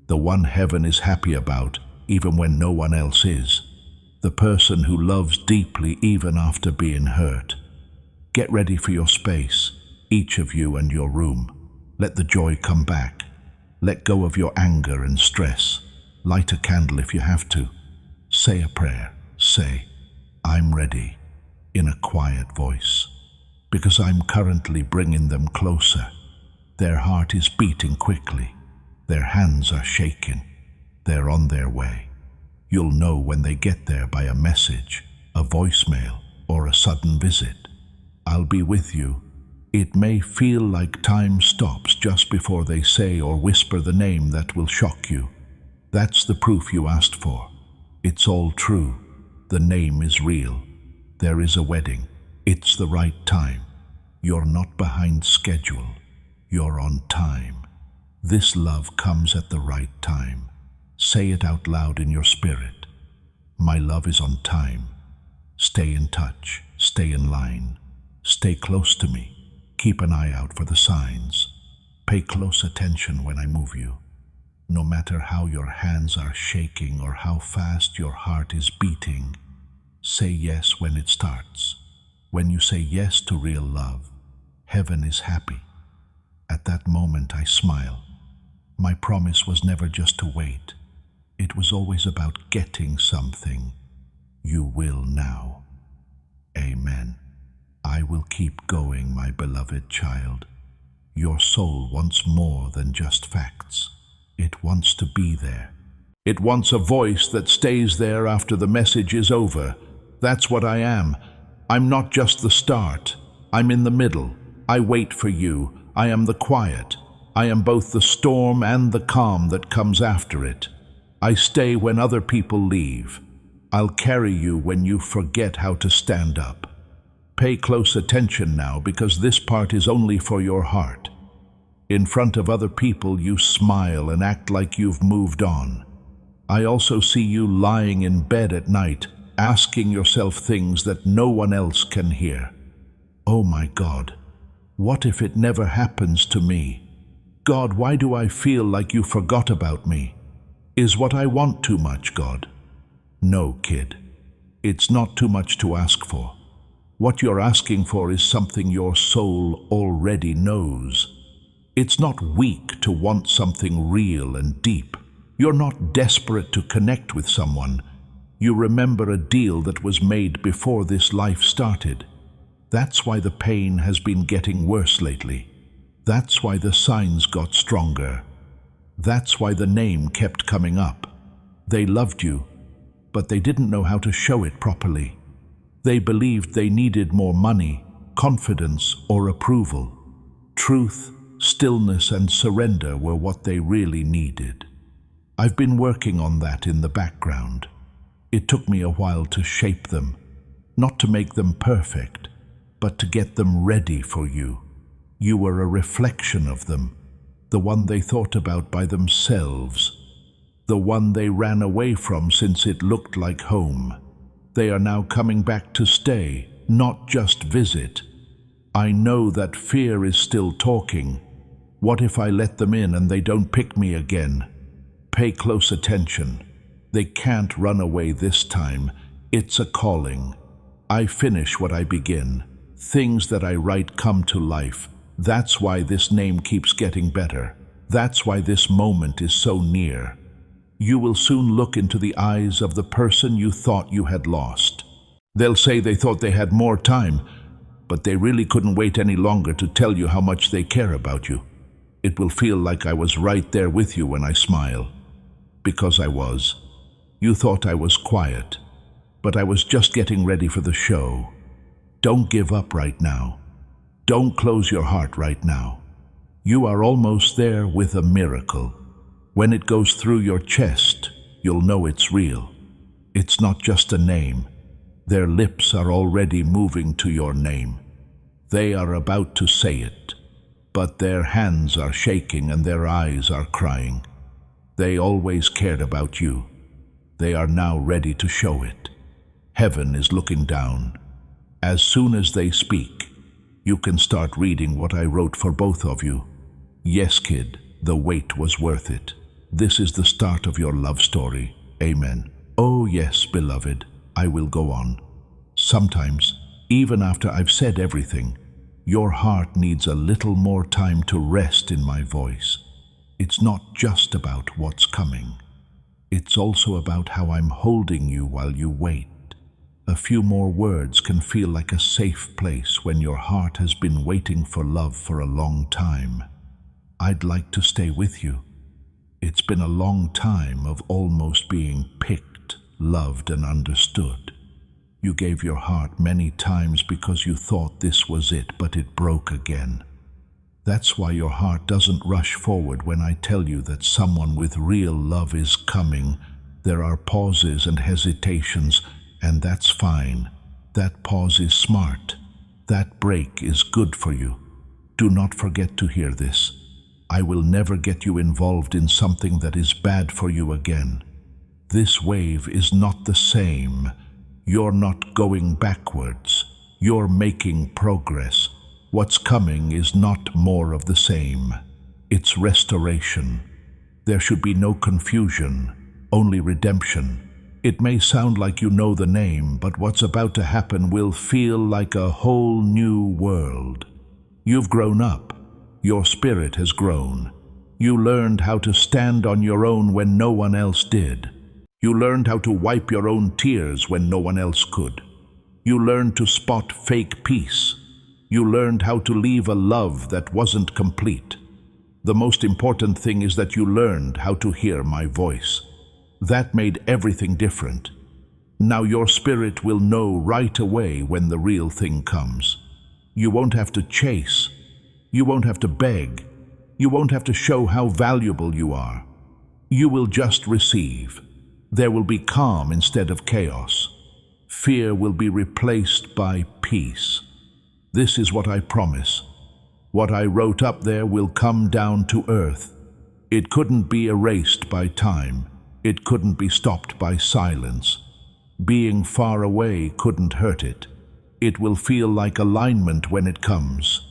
The one heaven is happy about, even when no one else is. The person who loves deeply even after being hurt. Get ready for your space, each of you and your room. Let the joy come back. Let go of your anger and stress. Light a candle if you have to. Say a prayer. Say, I'm ready, in a quiet voice, because I'm currently bringing them closer. Their heart is beating quickly. Their hands are shaking. They're on their way. You'll know when they get there by a message, a voicemail, or a sudden visit. I'll be with you. It may feel like time stops just before they say or whisper the name that will shock you. That's the proof you asked for. It's all true. The name is real. There is a wedding. It's the right time. You're not behind schedule. You're on time. This love comes at the right time. Say it out loud in your spirit. My love is on time. Stay in touch. Stay in line. Stay close to me. Keep an eye out for the signs. Pay close attention when I move you. No matter how your hands are shaking or how fast your heart is beating, say yes when it starts. When you say yes to real love, heaven is happy. At that moment I smile. My promise was never just to wait. It was always about getting something. You will now. Amen. I will keep going, my beloved child. Your soul wants more than just facts. It wants to be there. It wants a voice that stays there after the message is over. That's what I am. I'm not just the start. I'm in the middle. I wait for you. I am the quiet. I am both the storm and the calm that comes after it. I stay when other people leave. I'll carry you when you forget how to stand up. Pay close attention now, because this part is only for your heart. In front of other people, you smile and act like you've moved on. I also see you lying in bed at night, asking yourself things that no one else can hear. Oh my God, what if it never happens to me? God, why do I feel like you forgot about me? Is what I want too much, God? No, kid. It's not too much to ask for. What you're asking for is something your soul already knows. It's not weak to want something real and deep. You're not desperate to connect with someone. You remember a deal that was made before this life started. That's why the pain has been getting worse lately. That's why the signs got stronger. That's why the name kept coming up. They loved you, but they didn't know how to show it properly. They believed they needed more money, confidence, or approval. Truth, stillness, and surrender were what they really needed. I've been working on that in the background. It took me a while to shape them, not to make them perfect, but to get them ready for you. You were a reflection of them, the one they thought about by themselves, the one they ran away from since it looked like home. They are now coming back to stay, not just visit. I know that fear is still talking. What if I let them in and they don't pick me again? Pay close attention. They can't run away this time. It's a calling. I finish what I begin. Things that I write come to life. That's why this name keeps getting better. That's why this moment is so near. You will soon look into the eyes of the person you thought you had lost. They'll say they thought they had more time, but they really couldn't wait any longer to tell you how much they care about you. It will feel like I was right there with you when I smile. Because I was. You thought I was quiet, but I was just getting ready for the show. Don't give up right now. Don't close your heart right now. You are almost there with a miracle. When it goes through your chest, you'll know it's real. It's not just a name. Their lips are already moving to your name. They are about to say it, but their hands are shaking and their eyes are crying. They always cared about you. They are now ready to show it. Heaven is looking down. As soon as they speak, you can start reading what I wrote for both of you. Yes, kid, the wait was worth it. This is the start of your love story. Amen. Oh yes, beloved, I will go on. Sometimes, even after I've said everything, your heart needs a little more time to rest in my voice. It's not just about what's coming. It's also about how I'm holding you while you wait. A few more words can feel like a safe place when your heart has been waiting for love for a long time. I'd like to stay with you. It's been a long time of almost being picked, loved, and understood. You gave your heart many times because you thought this was it, but it broke again. That's why your heart doesn't rush forward when I tell you that someone with real love is coming. There are pauses and hesitations, and that's fine. That pause is smart. That break is good for you. Do not forget to hear this. I will never get you involved in something that is bad for you again. This wave is not the same. You're not going backwards. You're making progress. What's coming is not more of the same. It's restoration. There should be no confusion, only redemption. It may sound like you know the name, but what's about to happen will feel like a whole new world. You've grown up. Your spirit has grown. You learned how to stand on your own when no one else did. You learned how to wipe your own tears when no one else could. You learned to spot fake peace. You learned how to leave a love that wasn't complete. The most important thing is that you learned how to hear my voice. That made everything different. Now your spirit will know right away when the real thing comes. You won't have to chase. You won't have to beg. You won't have to show how valuable you are. You will just receive. There will be calm instead of chaos. Fear will be replaced by peace. This is what I promise. What I wrote up there will come down to earth. It couldn't be erased by time. It couldn't be stopped by silence. Being far away couldn't hurt it. It will feel like alignment when it comes,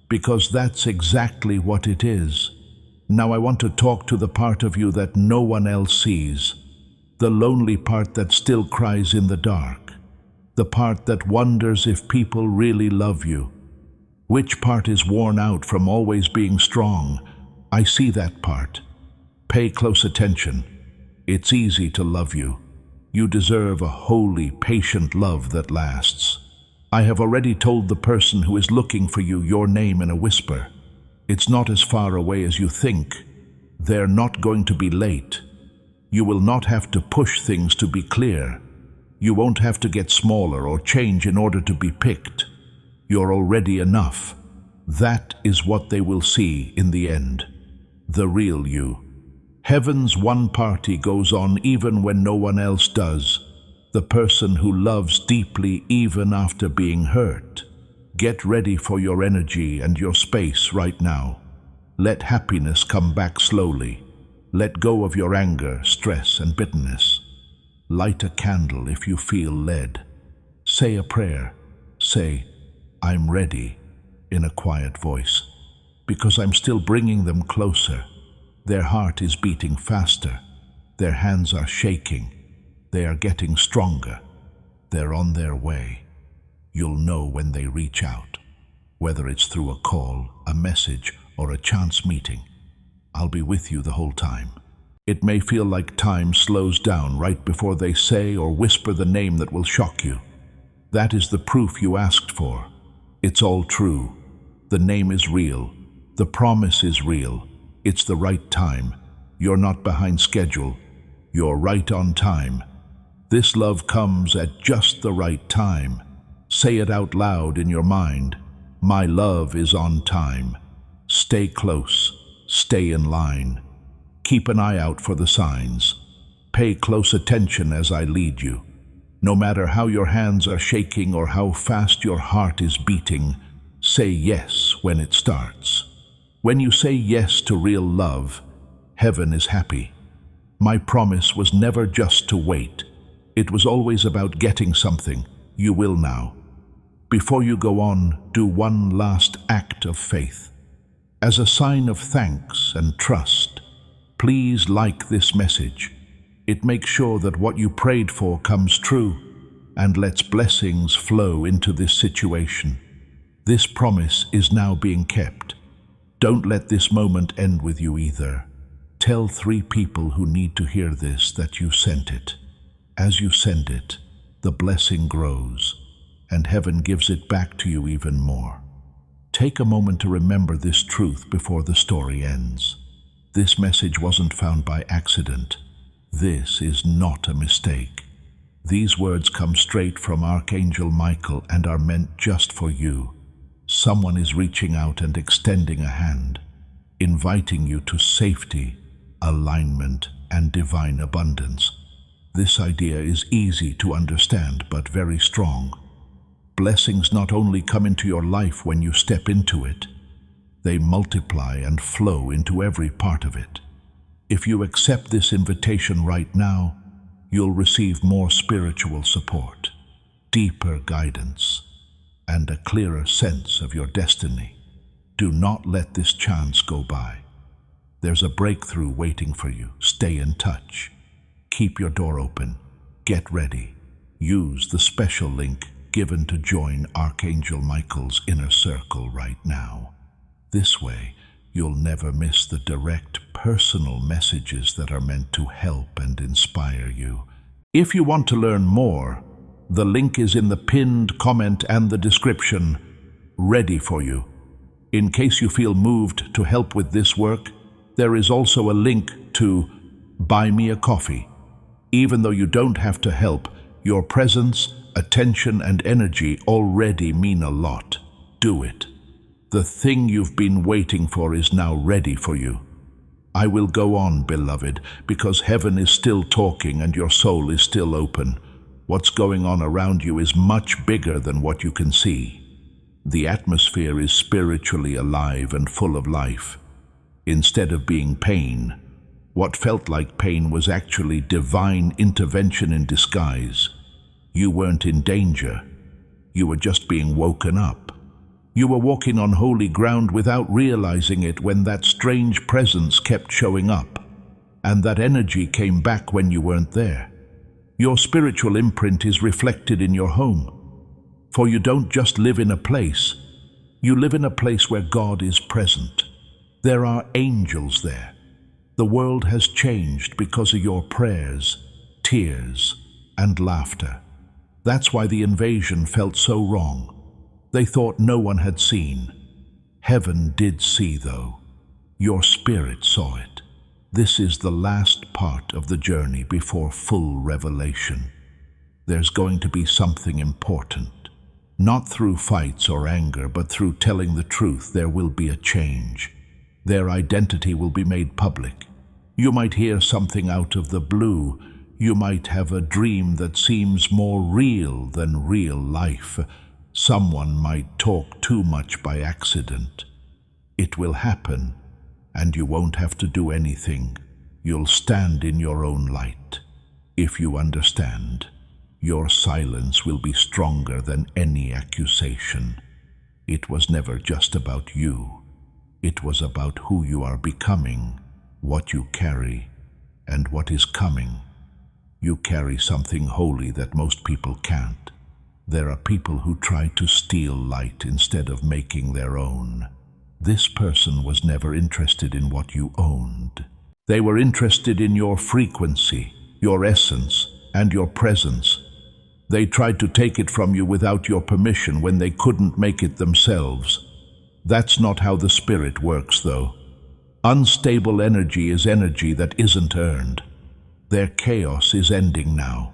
because that's exactly what it is. Now I want to talk to the part of you that no one else sees, the lonely part that still cries in the dark, the part that wonders if people really love you. Which part is worn out from always being strong? I see that part. Pay close attention. It's easy to love you. You deserve a holy, patient love that lasts. I have already told the person who is looking for you your name in a whisper. It's not as far away as you think. They're not going to be late. You will not have to push things to be clear. You won't have to get smaller or change in order to be picked. You're already enough. That is what they will see in the end. The real you. Heaven's one party goes on even when no one else does. The person who loves deeply even after being hurt. Get ready for your energy and your space right now. Let happiness come back slowly. Let go of your anger, stress, and bitterness. Light a candle if you feel led. Say a prayer. Say, "I'm ready," in a quiet voice, because I'm still bringing them closer. Their heart is beating faster. Their hands are shaking. They are getting stronger. They're on their way. You'll know when they reach out, whether it's through a call, a message, or a chance meeting. I'll be with you the whole time. It may feel like time slows down right before they say or whisper the name that will shock you. That is the proof you asked for. It's all true. The name is real. The promise is real. It's the right time. You're not behind schedule. You're right on time. This love comes at just the right time. Say it out loud in your mind. My love is on time. Stay close. Stay in line. Keep an eye out for the signs. Pay close attention as I lead you. No matter how your hands are shaking or how fast your heart is beating, say yes when it starts. When you say yes to real love, heaven is happy. My promise was never just to wait. It was always about getting something. You will now. Before you go on, do one last act of faith. As a sign of thanks and trust, please like this message. It makes sure that what you prayed for comes true and lets blessings flow into this situation. This promise is now being kept. Don't let this moment end with you either. Tell 3 people who need to hear this that you sent it. As you send it, the blessing grows, and heaven gives it back to you even more. Take a moment to remember this truth before the story ends. This message wasn't found by accident. This is not a mistake. These words come straight from Archangel Michael and are meant just for you. Someone is reaching out and extending a hand, inviting you to safety, alignment, and divine abundance. This idea is easy to understand, but very strong. Blessings not only come into your life when you step into it, they multiply and flow into every part of it. If you accept this invitation right now, you'll receive more spiritual support, deeper guidance, and a clearer sense of your destiny. Do not let this chance go by. There's a breakthrough waiting for you. Stay in touch. Keep your door open. Get ready. Use the special link given to join Archangel Michael's inner circle right now. This way, you'll never miss the direct, personal messages that are meant to help and inspire you. If you want to learn more, the link is in the pinned comment and the description, ready for you. In case you feel moved to help with this work, there is also a link to Buy Me a Coffee. Even though you don't have to help, Your presence, attention, and energy already mean a lot. Do it. The thing you've been waiting for is now ready for you. I will go on, beloved, because heaven is still talking and your soul is still open. What's going on around you is much bigger than what you can see. The atmosphere is spiritually alive and full of life. Instead of being pain, what felt like pain was actually divine intervention in disguise. You weren't in danger. You were just being woken up. You were walking on holy ground without realizing it when that strange presence kept showing up, and that energy came back when you weren't there. Your spiritual imprint is reflected in your home. For you don't just live in a place, you live in a place where God is present. There are angels there. The world has changed because of your prayers, tears, and laughter. That's why the invasion felt so wrong. They thought no one had seen. Heaven did see, though. Your spirit saw it. This is the last part of the journey before full revelation. There's going to be something important. Not through fights or anger, but through telling the truth, there will be a change. Their identity will be made public. You might hear something out of the blue. You might have a dream that seems more real than real life. Someone might talk too much by accident. It will happen, and you won't have to do anything. You'll stand in your own light. If you understand, your silence will be stronger than any accusation. It was never just about you. It was about who you are becoming, what you carry, and what is coming. You carry something holy that most people can't. There are people who try to steal light instead of making their own. This person was never interested in what you owned. They were interested in your frequency, your essence, and your presence. They tried to take it from you without your permission when they couldn't make it themselves. That's not how the spirit works, though. Unstable energy is energy that isn't earned. Their chaos is ending now.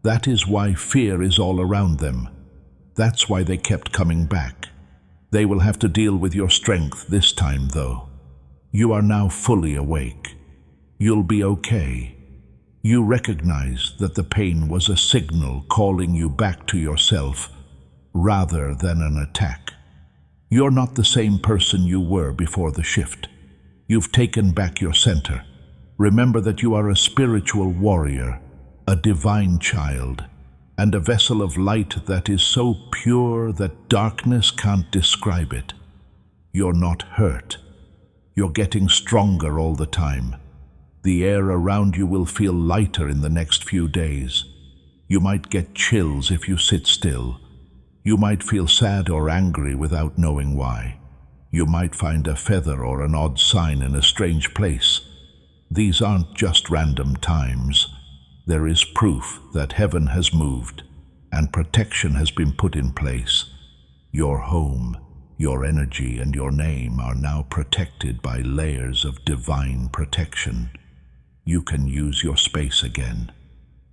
That is why fear is all around them. That's why they kept coming back. They will have to deal with your strength this time, though. You are now fully awake. You'll be okay. You recognize that the pain was a signal calling you back to yourself rather than an attack. You're not the same person you were before the shift. You've taken back your center. Remember that you are a spiritual warrior, a divine child, and a vessel of light that is so pure that darkness can't describe it. You're not hurt. You're getting stronger all the time. The air around you will feel lighter in the next few days. You might get chills if you sit still. You might feel sad or angry without knowing why. You might find a feather or an odd sign in a strange place. These aren't just random times. There is proof that heaven has moved and protection has been put in place. Your home, your energy, and your name are now protected by layers of divine protection. You can use your space again.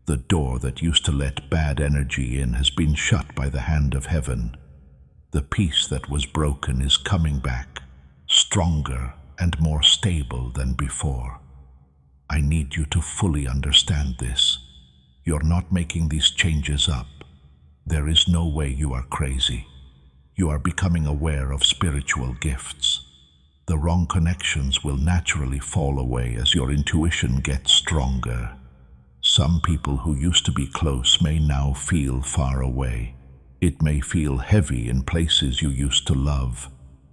The door that used to let bad energy in has been shut by the hand of heaven. The peace that was broken is coming back, stronger and more stable than before. I need you to fully understand this. You're not making these changes up. There is no way you are crazy. You are becoming aware of spiritual gifts. The wrong connections will naturally fall away as your intuition gets stronger. Some people who used to be close may now feel far away. It may feel heavy in places you used to love.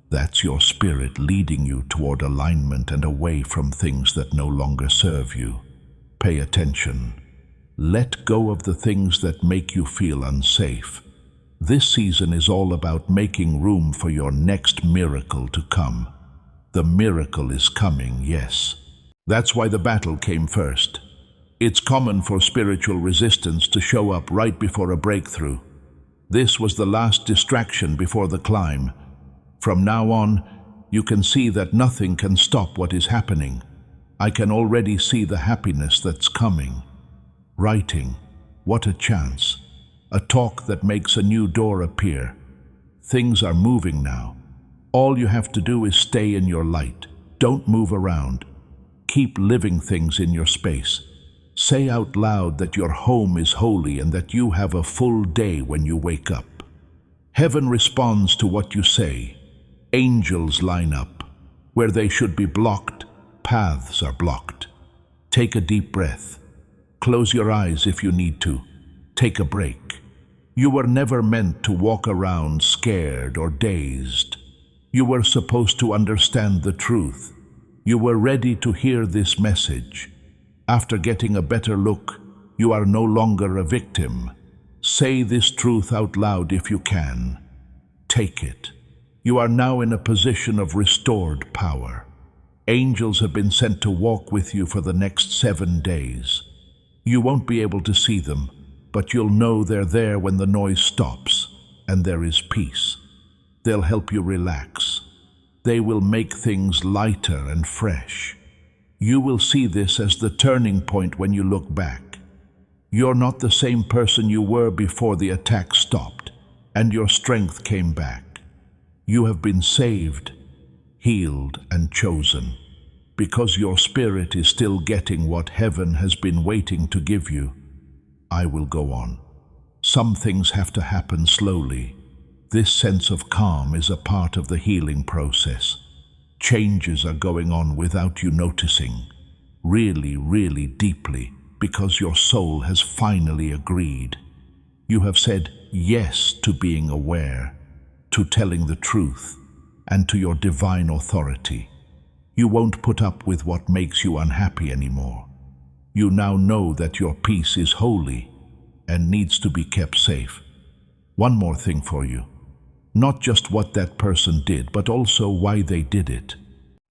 That's your spirit leading you toward alignment and away from things that no longer serve you. Pay attention. Let go of the things that make you feel unsafe. This season is all about making room for your next miracle to come. The miracle is coming, yes. That's why the battle came first. It's common for spiritual resistance to show up right before a breakthrough. This was the last distraction before the climb. From now on, you can see that nothing can stop what is happening. I can already see the happiness that's coming. Writing, What a chance. A talk that makes a new door appear. Things are moving now. All you have to do is stay in your light. Don't move around. Keep living things in your space. Say out loud that your home is holy and that you have a full day when you wake up. Heaven responds to what you say. Angels line up. Where they should be blocked, paths are blocked. Take a deep breath. Close your eyes if you need to. Take a break. You were never meant to walk around scared or dazed. You were supposed to understand the truth. You were ready to hear this message. After getting a better look, you are no longer a victim. Say this truth out loud if you can. Take it. You are now in a position of restored power. Angels have been sent to walk with you for the next 7 days. You won't be able to see them, but you'll know they're there when the noise stops, and there is peace. They'll help you relax. They will make things lighter and fresh. You will see this as the turning point when you look back. You're not the same person you were before the attack stopped, and your strength came back. You have been saved, healed, and chosen, because your spirit is still getting what heaven has been waiting to give you. I will go on. Some things have to happen slowly. This sense of calm is a part of the healing process. Changes are going on without you noticing, really, really deeply, because your soul has finally agreed. You have said yes to being aware, to telling the truth, and to your divine authority. You won't put up with what makes you unhappy anymore. You now know that your peace is holy and needs to be kept safe. One more thing for you. Not just what that person did, but also why they did it.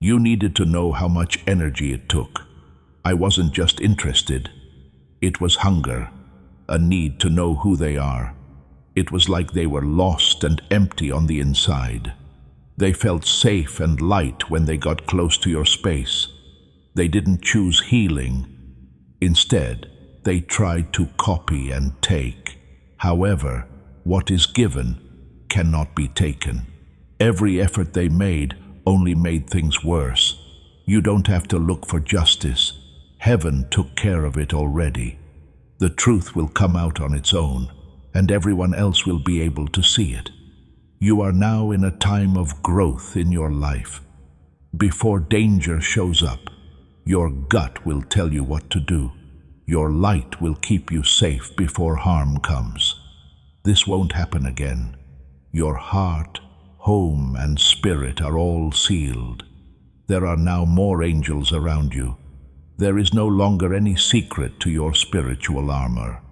You needed to know how much energy it took. I wasn't just interested. It was hunger, a need to know who they are. It was like they were lost and empty on the inside. They felt safe and light when they got close to your space. They didn't choose healing. Instead, they tried to copy and take. However, what is given cannot be taken. Every effort they made only made things worse. You don't have to look for justice. Heaven took care of it already. The truth will come out on its own, and everyone else will be able to see it. You are now in a time of growth in your life. Before danger shows up, your gut will tell you what to do. Your light will keep you safe before harm comes. This won't happen again. Your heart, home, and spirit are all sealed. There are now more angels around you. There is no longer any secret to your spiritual armor.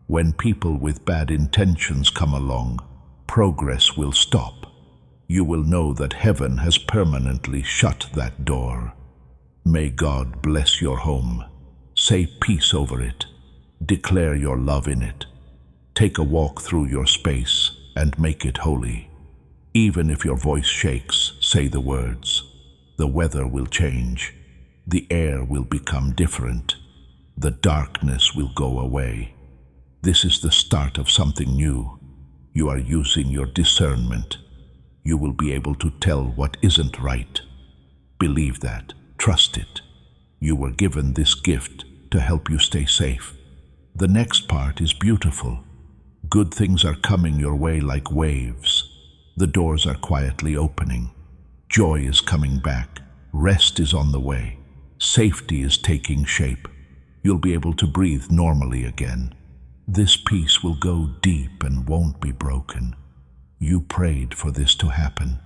When people with bad intentions come along, progress will stop. You will know that heaven has permanently shut that door. May God bless your home. Say peace over it. Declare your love in it. Take a walk through your space and make it holy. Even if your voice shakes, say the words. The weather will change. The air will become different. The darkness will go away. This is the start of something new. You are using your discernment. You will be able to tell what isn't right. Believe that. Trust it. You were given this gift to help you stay safe. The next part is beautiful. Good things are coming your way like waves. The doors are quietly opening. Joy is coming back. Rest is on the way. Safety is taking shape. You'll be able to breathe normally again. This peace will go deep and won't be broken. You prayed for this to happen.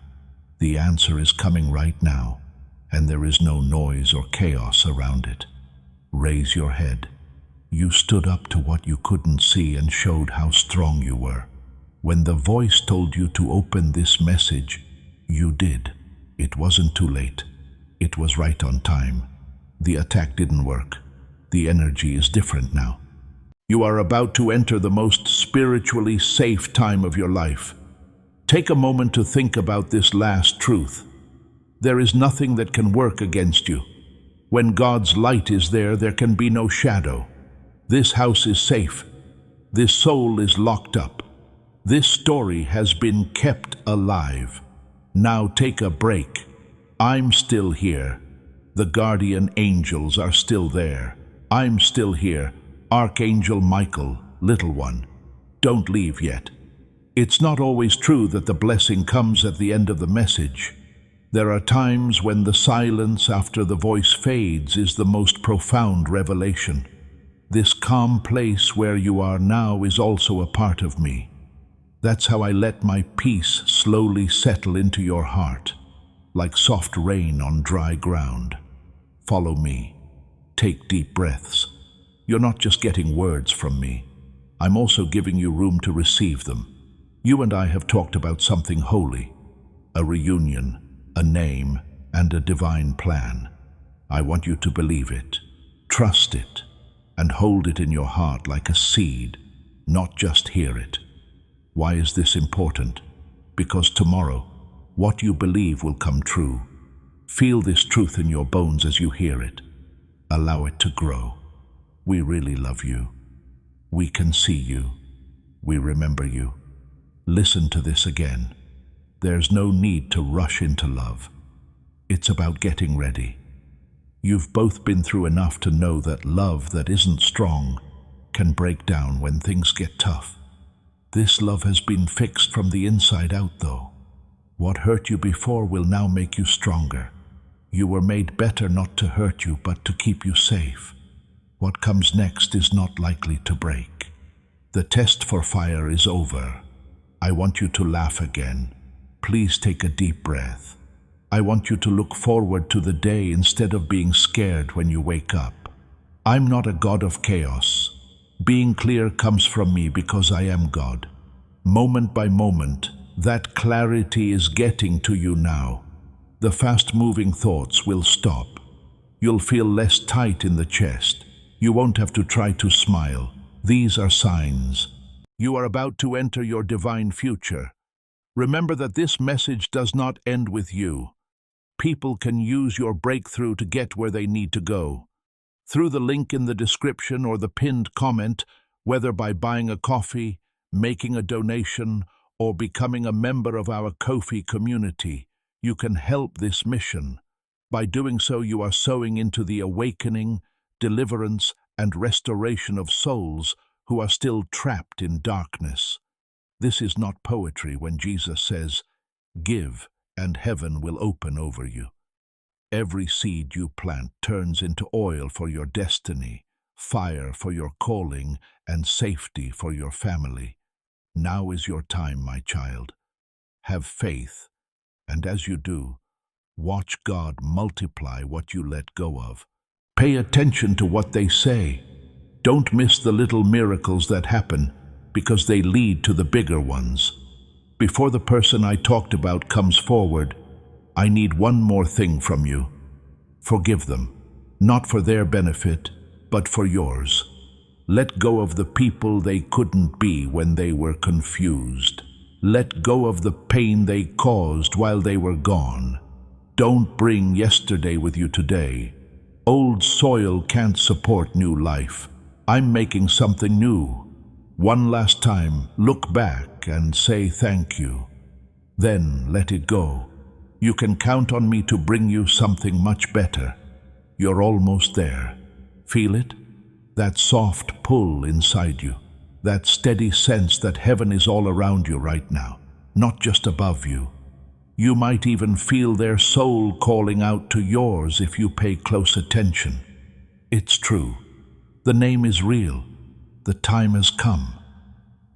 The answer is coming right now, and there is no noise or chaos around it. Raise your head. You stood up to what you couldn't see and showed how strong you were. When the voice told you to open this message, you did. It wasn't too late. It was right on time. The attack didn't work. The energy is different now. You are about to enter the most spiritually safe time of your life. Take a moment to think about this last truth. There is nothing that can work against you. When God's light is there, there can be no shadow. This house is safe. This soul is locked up. This story has been kept alive. Now take a break. I'm still here. The guardian angels are still there. I'm still here. Archangel Michael, little one, don't leave yet. It's not always true that the blessing comes at the end of the message. There are times when the silence after the voice fades is the most profound revelation. This calm place where you are now is also a part of me. That's how I let my peace slowly settle into your heart, like soft rain on dry ground. Follow me. Take deep breaths. You're not just getting words from me. I'm also giving you room to receive them. You and I have talked about something holy, a reunion, a name, and a divine plan. I want you to believe it, trust it, and hold it in your heart like a seed, not just hear it. Why is this important? Because tomorrow, what you believe will come true. Feel this truth in your bones as you hear it. Allow it to grow. We really love you. We can see you. We remember you. Listen to this again. There's no need to rush into love. It's about getting ready. You've both been through enough to know that love that isn't strong can break down when things get tough. This love has been fixed from the inside out, though. What hurt you before will now make you stronger. You were made better not to hurt you, but to keep you safe. What comes next is not likely to break. The test for fire is over. I want you to laugh again. Please take a deep breath. I want you to look forward to the day instead of being scared when you wake up. I'm not a God of chaos. Being clear comes from me because I am God. Moment by moment, that clarity is getting to you now. The fast-moving thoughts will stop. You'll feel less tight in the chest. You won't have to try to smile. These are signs. You are about to enter your divine future. Remember that this message does not end with you. People can use your breakthrough to get where they need to go. Through the link in the description or the pinned comment, whether by buying a coffee, making a donation, or becoming a member of our Ko-fi community, you can help this mission. By doing so, you are sowing into the awakening, deliverance, and restoration of souls who are still trapped in darkness. This is not poetry when Jesus says, "Give, and heaven will open over you." Every seed you plant turns into oil for your destiny, fire for your calling, and safety for your family. Now is your time, my child. Have faith, and as you do, watch God multiply what you let go of. Pay attention to what they say. Don't miss the little miracles that happen, because they lead to the bigger ones. Before the person I talked about comes forward, I need one more thing from you. Forgive them, not for their benefit, but for yours. Let go of the people they couldn't be when they were confused. Let go of the pain they caused while they were gone. Don't bring yesterday with you today. Old soil can't support new life. I'm making something new. One last time, look back and say thank you. Then let it go. You can count on me to bring you something much better. You're almost there. Feel it? That soft pull inside you. That steady sense that heaven is all around you right now, not just above you. You might even feel their soul calling out to yours if you pay close attention. It's true. The name is real. The time has come.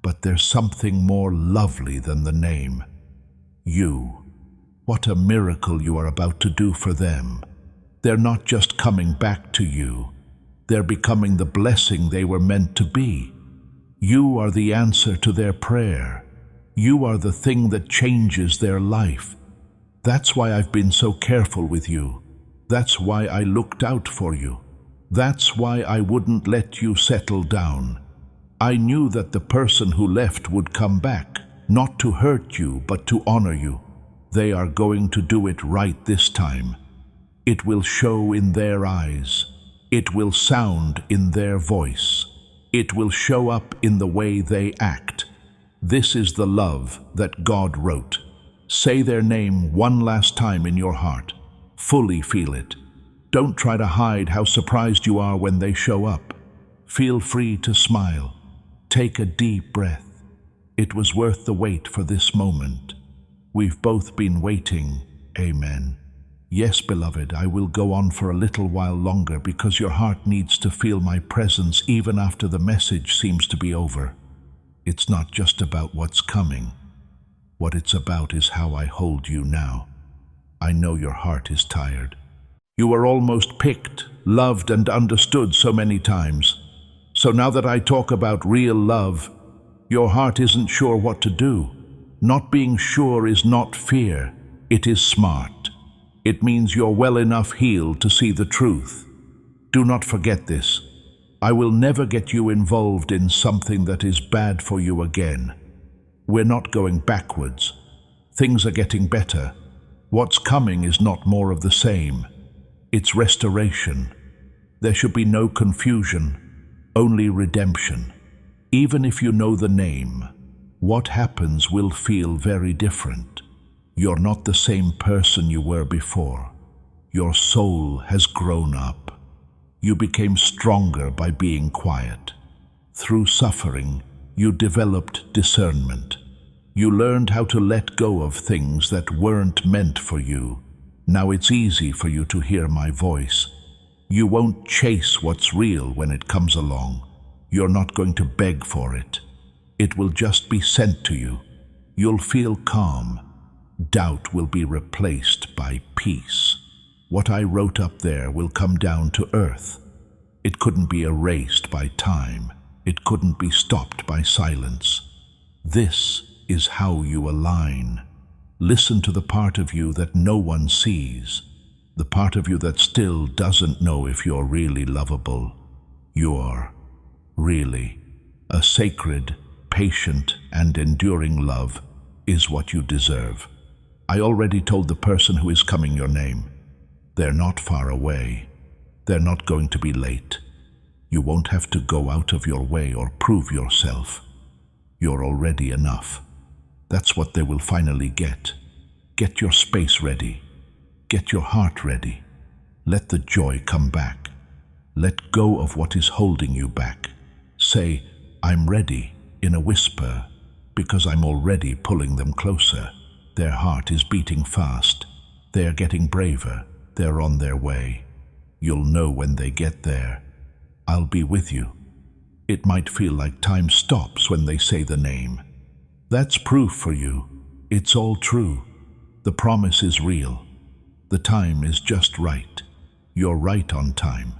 But there's something more lovely than the name. You. What a miracle you are about to do for them. They're not just coming back to you. They're becoming the blessing they were meant to be. You are the answer to their prayer. You are the thing that changes their life. That's why I've been so careful with you. That's why I looked out for you. That's why I wouldn't let you settle down. I knew that the person who left would come back, not to hurt you, but to honor you. They are going to do it right this time. It will show in their eyes. It will sound in their voice. It will show up in the way they act. This is the love that God wrote. Say their name one last time in your heart. Fully feel it. Don't try to hide how surprised you are when they show up. Feel free to smile. Take a deep breath. It was worth the wait for this moment. We've both been waiting. Amen. Yes, beloved, I will go on for a little while longer because your heart needs to feel my presence even after the message seems to be over. It's not just about what's coming. What it's about is how I hold you now. I know your heart is tired. You were almost picked, loved, and understood so many times. So now that I talk about real love, your heart isn't sure what to do. Not being sure is not fear. It is smart. It means you're well enough healed to see the truth. Do not forget this. I will never get you involved in something that is bad for you again. We're not going backwards. Things are getting better. What's coming is not more of the same. It's restoration. There should be no confusion, only redemption. Even if you know the name, what happens will feel very different. You're not the same person you were before. Your soul has grown up. You became stronger by being quiet. Through suffering, you developed discernment. You learned how to let go of things that weren't meant for you. Now it's easy for you to hear my voice. You won't chase what's real when it comes along. You're not going to beg for it. It will just be sent to you. You'll feel calm. Doubt will be replaced by peace. What I wrote up there will come down to earth. It couldn't be erased by time. It couldn't be stopped by silence. This is how you align. Listen to the part of you that no one sees, the part of you that still doesn't know if you're really lovable. You're really a sacred, patient, and enduring love is what you deserve. I already told the person who is coming your name. They're not far away. They're not going to be late. You won't have to go out of your way or prove yourself. You're already enough. That's what they will finally get. Get your space ready. Get your heart ready. Let the joy come back. Let go of what is holding you back. Say, I'm ready, in a whisper, because I'm already pulling them closer. Their heart is beating fast. They are getting braver. They're on their way. You'll know when they get there. I'll be with you. It might feel like time stops when they say the name. That's proof for you. It's all true. The promise is real. The time is just right. You're right on time.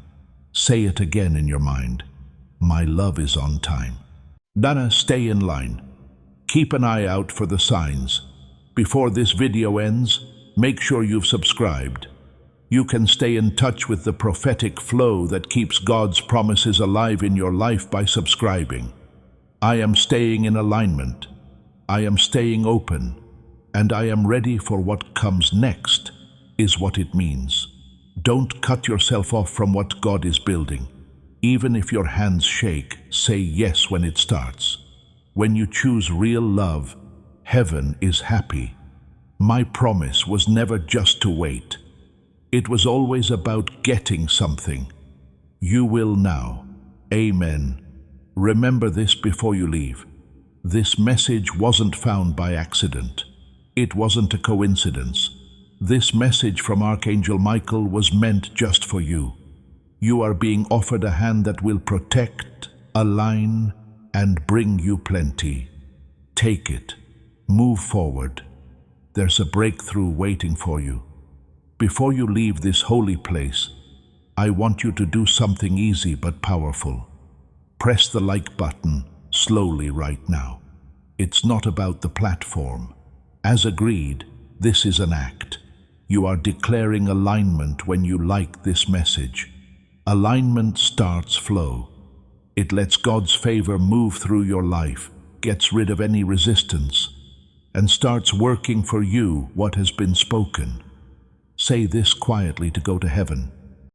Say it again in your mind. My love is on time. Nana, stay in line. Keep an eye out for the signs. Before this video ends, make sure you've subscribed. You can stay in touch with the prophetic flow that keeps God's promises alive in your life by subscribing. I am staying in alignment. I am staying open. And I am ready for what comes next, is what it means. Don't cut yourself off from what God is building. Even if your hands shake, say yes when it starts. When you choose real love, heaven is happy. My promise was never just to wait. It was always about getting something. You will now. Amen. Remember this before you leave. This message wasn't found by accident. It wasn't a coincidence. This message from Archangel Michael was meant just for you. You are being offered a hand that will protect, align, and bring you plenty. Take it. Move forward. There's a breakthrough waiting for you. Before you leave this holy place, I want you to do something easy but powerful. Press the like button slowly right now. It's not about the platform. As agreed, this is an act. You are declaring alignment when you like this message. Alignment starts flow. It lets God's favor move through your life, gets rid of any resistance, and starts working for you what has been spoken. Say this quietly to go to heaven.